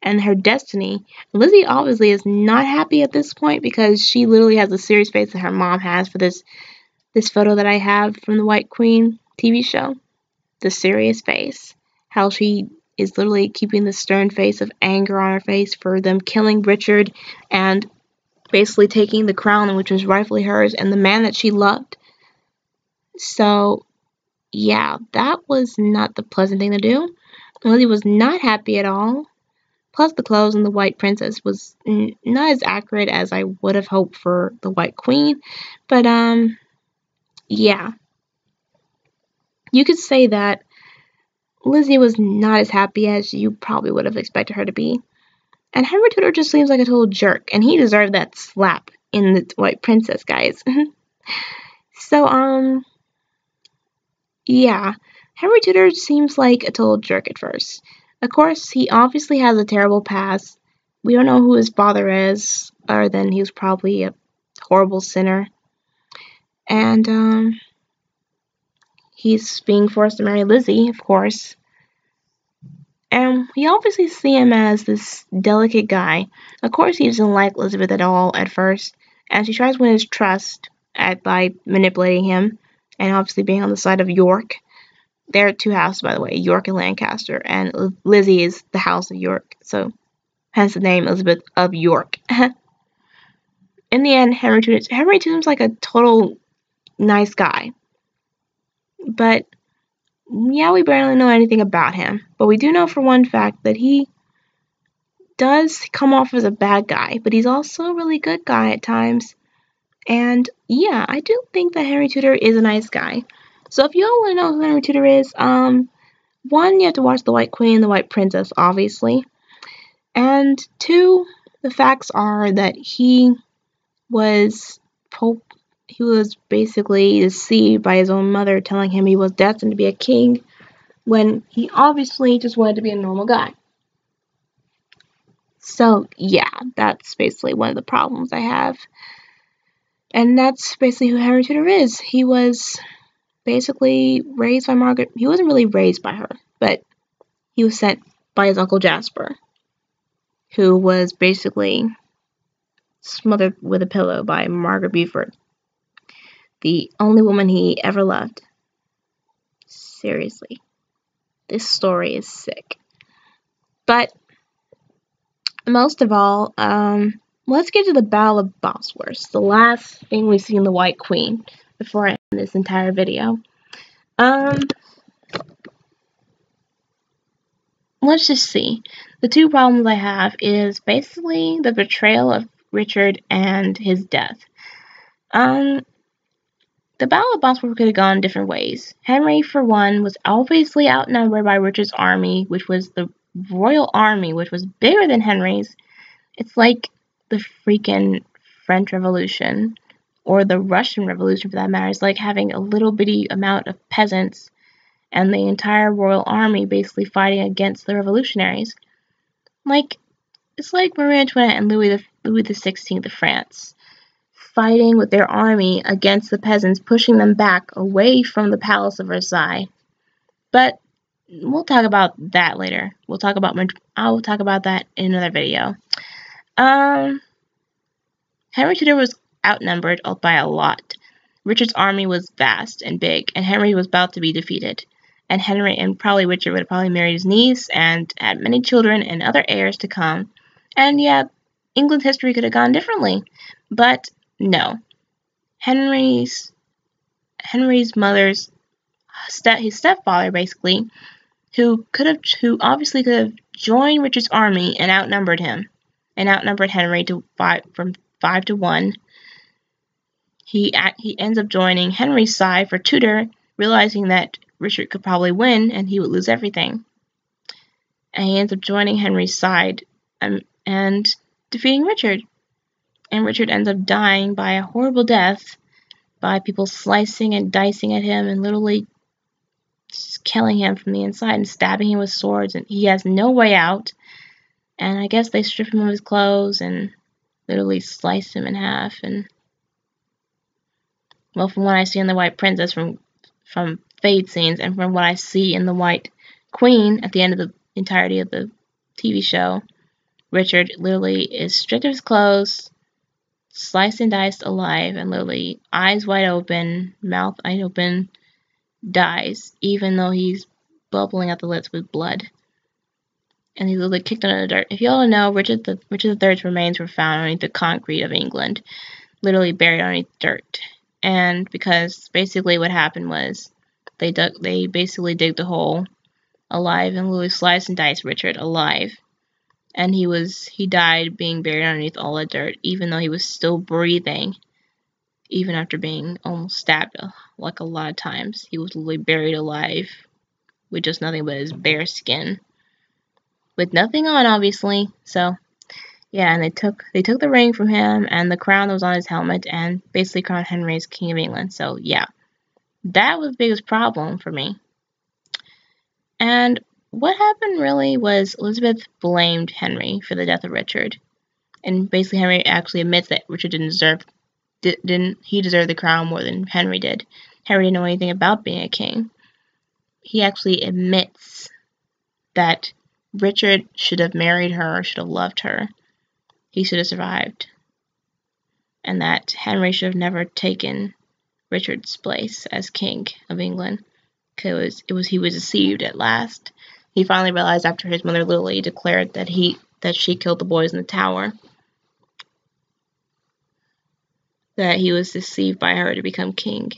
and her destiny. Lizzie obviously is not happy at this point because she literally has a serious face that her mom has for this photo that I have from the White Queen TV show. The serious face. How she is literally keeping the stern face of anger on her face for them killing Richard and basically taking the crown, which was rightfully hers, and the man that she loved. So, yeah, that was not the pleasant thing to do. Lizzie was not happy at all. Plus, the clothes in The White Princess was not as accurate as I would have hoped for the White Queen. But, yeah. You could say that Lizzie was not as happy as you probably would have expected her to be. And Henry Tudor just seems like a total jerk, and he deserved that slap in The White Princess, guys. So, yeah. Henry Tudor seems like a total jerk at first. Of course, he obviously has a terrible past. We don't know who his father is, other than he was probably a horrible sinner. And he's being forced to marry Lizzie, of course. And we obviously see him as this delicate guy. Of course, he doesn't like Elizabeth at all at first, and she tries to win his trust by manipulating him, and obviously being on the side of York. There are two houses, by the way, York and Lancaster, and Lizzie is the house of York, so hence the name Elizabeth of York. In the end, Henry Tudor's like a total nice guy, but yeah, we barely know anything about him. But we do know for one fact that he does come off as a bad guy, but he's also a really good guy at times. And yeah, I do think that Henry Tudor is a nice guy. So if you all want to know who Henry Tudor is, one, you have to watch The White Queen and The White Princess, obviously. And two, the facts are that he was basically deceived by his own mother, telling him he was destined to be a king, when he obviously just wanted to be a normal guy. So yeah, that's basically one of the problems I have. And that's basically who Henry Tudor is. He was basically raised by Margaret. He wasn't really raised by her, but he was sent by his Uncle Jasper, who was basically smothered with a pillow by Margaret Beaufort, the only woman he ever loved. Seriously, this story is sick. But most of all, let's get to the Battle of Bosworth, the last thing we see in The White Queen before I end this entire video. Let's just see. The two problems I have is basically the betrayal of Richard and his death. The Battle of Bosworth could have gone different ways. Henry, for one, was obviously outnumbered by Richard's army, which was the royal army, which was bigger than Henry's. It's like the freaking French Revolution, or the Russian Revolution for that matter. It's like having a little bitty amount of peasants and the entire royal army basically fighting against the revolutionaries. It's like Marie Antoinette and Louis XVI of France, fighting with their army against the peasants, pushing them back away from the Palace of Versailles. But we'll talk about that later. I'll talk about that in another video. Henry Tudor was outnumbered by a lot. Richard's army was vast and big, and Henry was about to be defeated. And Henry and probably Richard would have probably married his niece and had many children and other heirs to come. And yeah, England's history could have gone differently. But no. Henry's mother's his stepfather, basically, who obviously could have joined Richard's army and outnumbered him, and outnumbered Henry from 5 to 1. He ends up joining Henry's side for Tudor, realizing that Richard could probably win and he would lose everything. And he ends up joining Henry's side and defeating Richard. And Richard ends up dying by a horrible death, by people slicing and dicing at him and literally just killing him from the inside and stabbing him with swords, and he has no way out. And I guess they strip him of his clothes and literally slice him in half. And well, from what I see in The White Princess, from fade scenes, and from what I see in The White Queen at the end of the entirety of the TV show, Richard literally is stripped of his clothes, sliced and diced alive, and literally eyes wide open, mouth wide open, dies, even though he's bubbling at the lips with blood. And he's literally kicked under the dirt. If you all know, Richard III's remains were found underneath the concrete of England, literally buried underneath dirt. And because basically what happened was they basically digged a hole alive and literally sliced and diced Richard alive. And he died being buried underneath all the dirt, even though he was still breathing, even after being almost stabbed like a lot of times. He was literally buried alive with just nothing but his bare skin, with nothing on, obviously. So yeah, and they took the ring from him and the crown that was on his helmet, and basically crowned Henry as King of England. So yeah, that was the biggest problem for me. And what happened really was Elizabeth blamed Henry for the death of Richard. And basically Henry actually admits that Richard he deserved the crown more than Henry did. Henry didn't know anything about being a king. He actually admits that Richard should have married her, should have loved her. He should have survived. And that Henry should have never taken Richard's place as king of England, because he was deceived at last. He finally realized after his mother Lily declared that she killed the boys in the tower, that he was deceived by her to become king.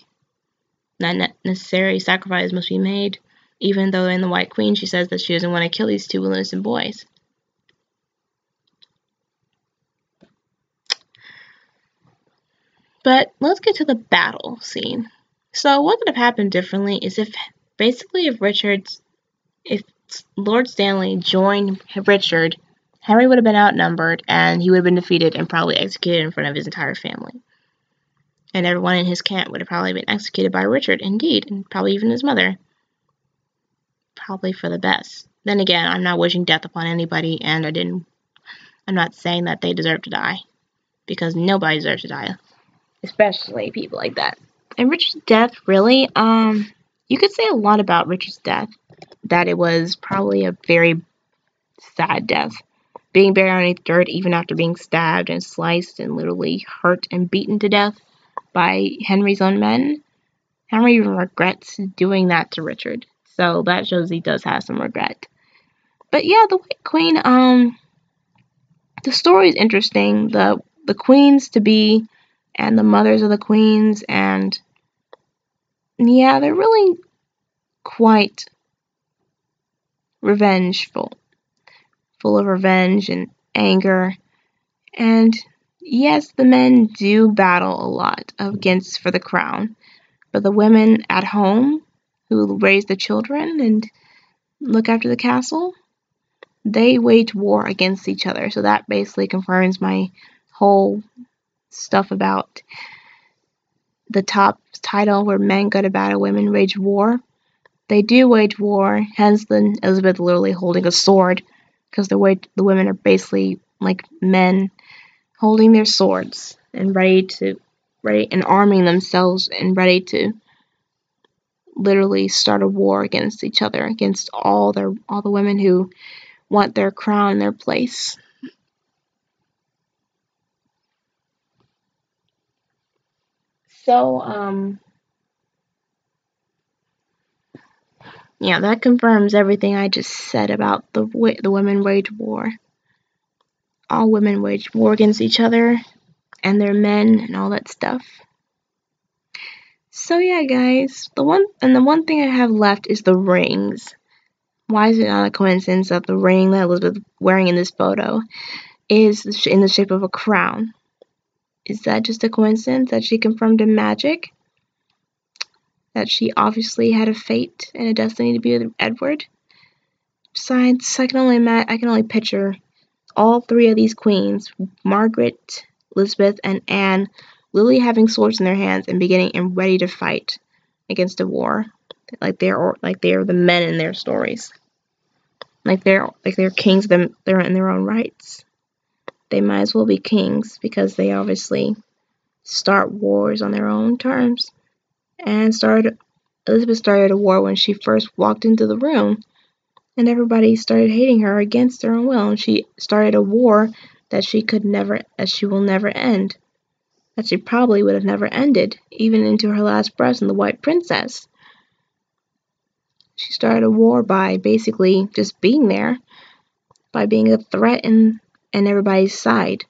Not necessary sacrifice must be made, even though in the White Queen she says that she doesn't want to kill these two innocent boys. But let's get to the battle scene. So what could have happened differently is if Lord Stanley joined Richard, Henry would have been outnumbered and he would have been defeated and probably executed in front of his entire family. And everyone in his camp would have probably been executed by Richard, indeed, and probably even his mother. Probably for the best. Then again, I'm not wishing death upon anybody, and I'm not saying that they deserve to die, because nobody deserves to die, especially people like that. And Richard's death, really, you could say a lot about Richard's death, that it was probably a very sad death. Being buried underneath dirt even after being stabbed and sliced and literally hurt and beaten to death by Henry's own men. Henry regrets doing that to Richard. So that shows he does have some regret. But yeah, the White Queen, the story is interesting. The queens to be and the mothers of the queens, and yeah, they're really quite revengeful. Full of revenge and anger. And yes, the men do battle a lot for the crown. But the women at home who raise the children and look after the castle, they wage war against each other. So that basically confirms my whole stuff about the top title where men go to battle, women wage war. They do wage war, hence Elizabeth literally holding a sword, because the women are basically like men holding their swords and ready and arming themselves and ready to literally start a war against each other, against all the women who want their crown and their place. So, yeah, that confirms everything I just said about the women wage war. All women wage war against each other and their men and all that stuff. So yeah, guys, the one thing I have left is the rings. Why is it not a coincidence that the ring that Elizabeth is wearing in this photo is in the shape of a crown? Is that just a coincidence that she confirmed in magic? That she obviously had a fate and a destiny to be with Edward? Besides, I can only picture all three of these queens, Margaret, Elizabeth, and Anne, literally having swords in their hands and beginning and ready to fight against a war, like they're the men in their stories, like they're kings. They're in their own rights. They might as well be kings because they obviously start wars on their own terms. And Elizabeth started a war when she first walked into the room, and everybody started hating her against her own will, and she started a war that she will never end. That she probably would have never ended, even into her last breath in The White Princess. She started a war by basically just being there, by being a threat in everybody's side.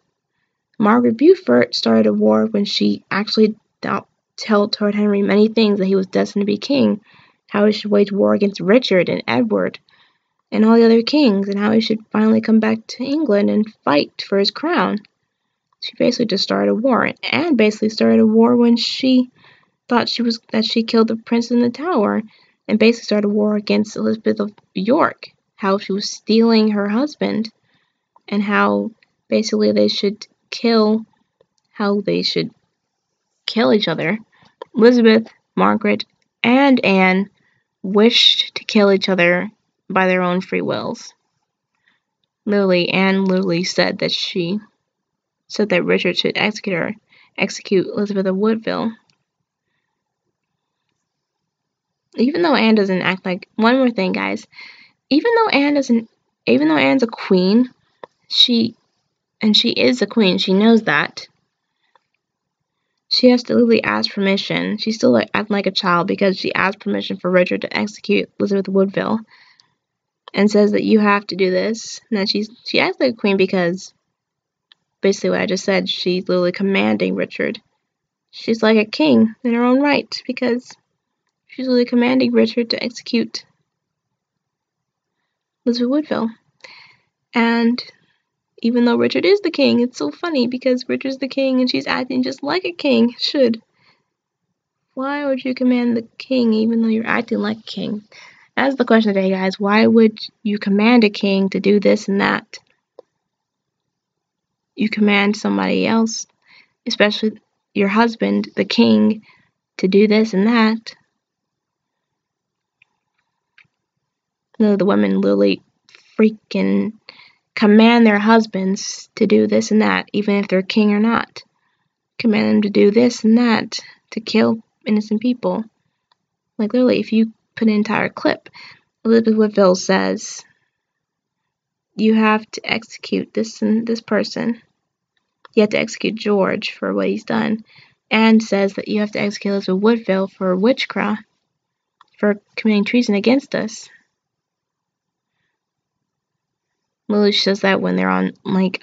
Margaret Beaufort started a war when she actually told Henry many things, that he was destined to be king, how he should wage war against Richard and Edward and all the other kings, and how he should finally come back to England and fight for his crown. She basically just started a war, and basically started a war when she thought that she killed the prince in the tower, and basically started a war against Elizabeth of York, how she was stealing her husband, and how basically they should kill each other. Elizabeth, Margaret, and Anne wished to kill each other by their own free wills. Anne literally said that Richard should execute Elizabeth of Woodville. Even though Anne doesn't act like, one more thing, guys, even though Anne's a queen, she is a queen, she knows that. She has to literally ask permission. She's still acting like a child because she asked permission for Richard to execute Elizabeth of Woodville, and says that you have to do this. And then she acts like a queen because basically what I just said, she's literally commanding Richard. She's like a king in her own right because she's literally commanding Richard to execute Elizabeth Woodville. And even though Richard is the king, it's so funny because Richard's the king and she's acting just like a king should. Why would you command the king even though you're acting like a king? That's the question today, guys. Why would you command a king to do this and that? You command somebody else, especially your husband, the king, to do this and that. No, the women literally freaking command their husbands to do this and that, even if they're king or not. Command them to do this and that, to kill innocent people. Like literally, if you put an entire clip, Elizabeth Woodville says, you have to execute this and this person. You have to execute George for what he's done. And says that you have to execute Elizabeth Woodville for witchcraft, for committing treason against us. Lily says that when they're on, like,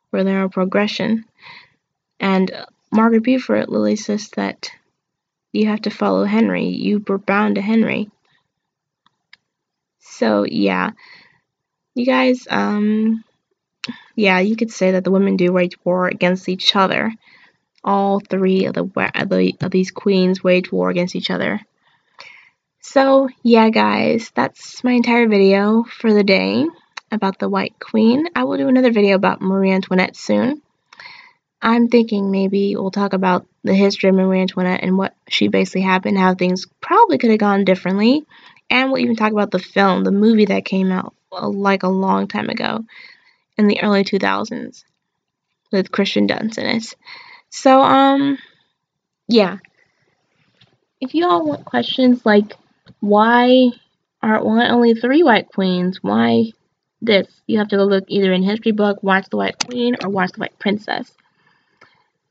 where they're on progression. And Margaret Beaufort, Lily says that you have to follow Henry. You were bound to Henry. So, yeah. You guys, yeah, you could say that the women do wage war against each other. All three of these queens wage war against each other. So, yeah, guys, that's my entire video for the day about the White Queen. I will do another video about Marie Antoinette soon. I'm thinking maybe we'll talk about the history of Marie Antoinette and what she basically happened, how things probably could have gone differently. And we'll even talk about the movie that came out like a long time ago in the early 2000s with Kristen Dunst in it. So, yeah. If you all want questions like why only 3 White Queens, why this, you have to go look either in history book, watch The White Queen, or watch The White Princess.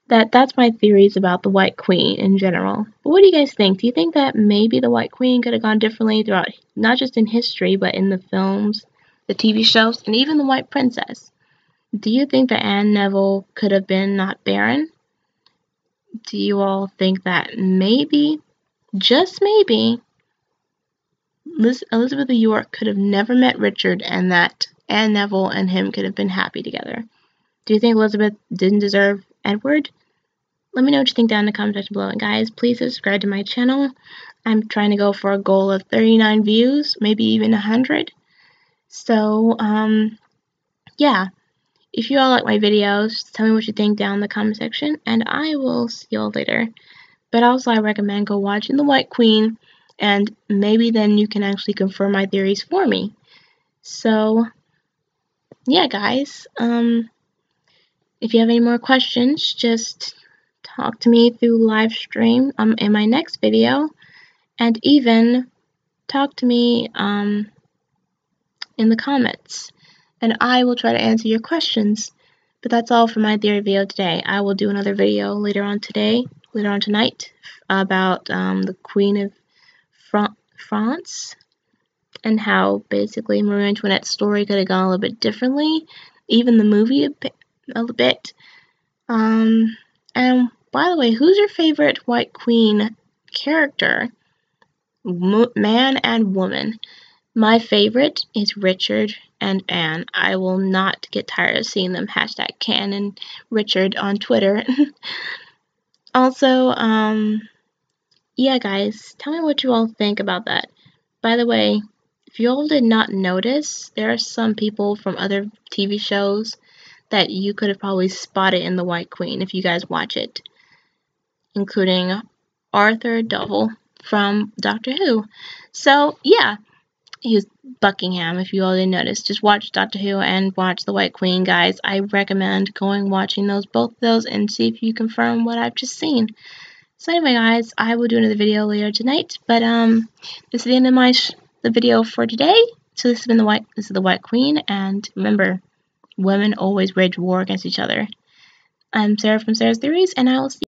That's my theories about the White Queen in general. But what do you guys think? Do you think that maybe the White Queen could have gone differently throughout, not just in history, but in the films, the TV shows, and even the White Princess? Do you think that Anne Neville could have been not barren? Do you all think that maybe, just maybe, Elizabeth of York could have never met Richard and that Anne Neville and him could have been happy together? Do you think Elizabeth didn't deserve Edward? Let me know what you think down in the comment section below. And guys, please subscribe to my channel. I'm trying to go for a goal of 39 views, maybe even 100. So, yeah. If you all like my videos, tell me what you think down in the comment section, and I will see you all later. But also, I recommend go watching The White Queen, and maybe then you can actually confirm my theories for me. So, yeah, guys. If you have any more questions, just talk to me through live stream in my next video, and even talk to me in the comments, and I will try to answer your questions. But that's all for my theory video today. I will do another video later on tonight, about the Queen of France, and how basically Marie Antoinette's story could have gone a little bit differently, even the movie a little bit. And by the way, who's your favorite White Queen character? Man and woman. My favorite is Richard and Anne. I will not get tired of seeing them hashtag Can and Richard on Twitter. Also, yeah, guys, tell me what you all think about that. By the way, if you all did not notice, there are some people from other TV shows that you could have probably spotted in The White Queen if you guys watch it, including Arthur Dovell, from Doctor Who. So, yeah, he was Buckingham, if you all didn't notice. Just watch Doctor Who and watch The White Queen, guys. I recommend going watching both of those, and see if you confirm what I've just seen. So anyway, guys, I will do another video later tonight, but this is the end of the video for today. So this is the White Queen, and remember, women always wage war against each other. I'm Sarah from Sarah's Theories, and I will see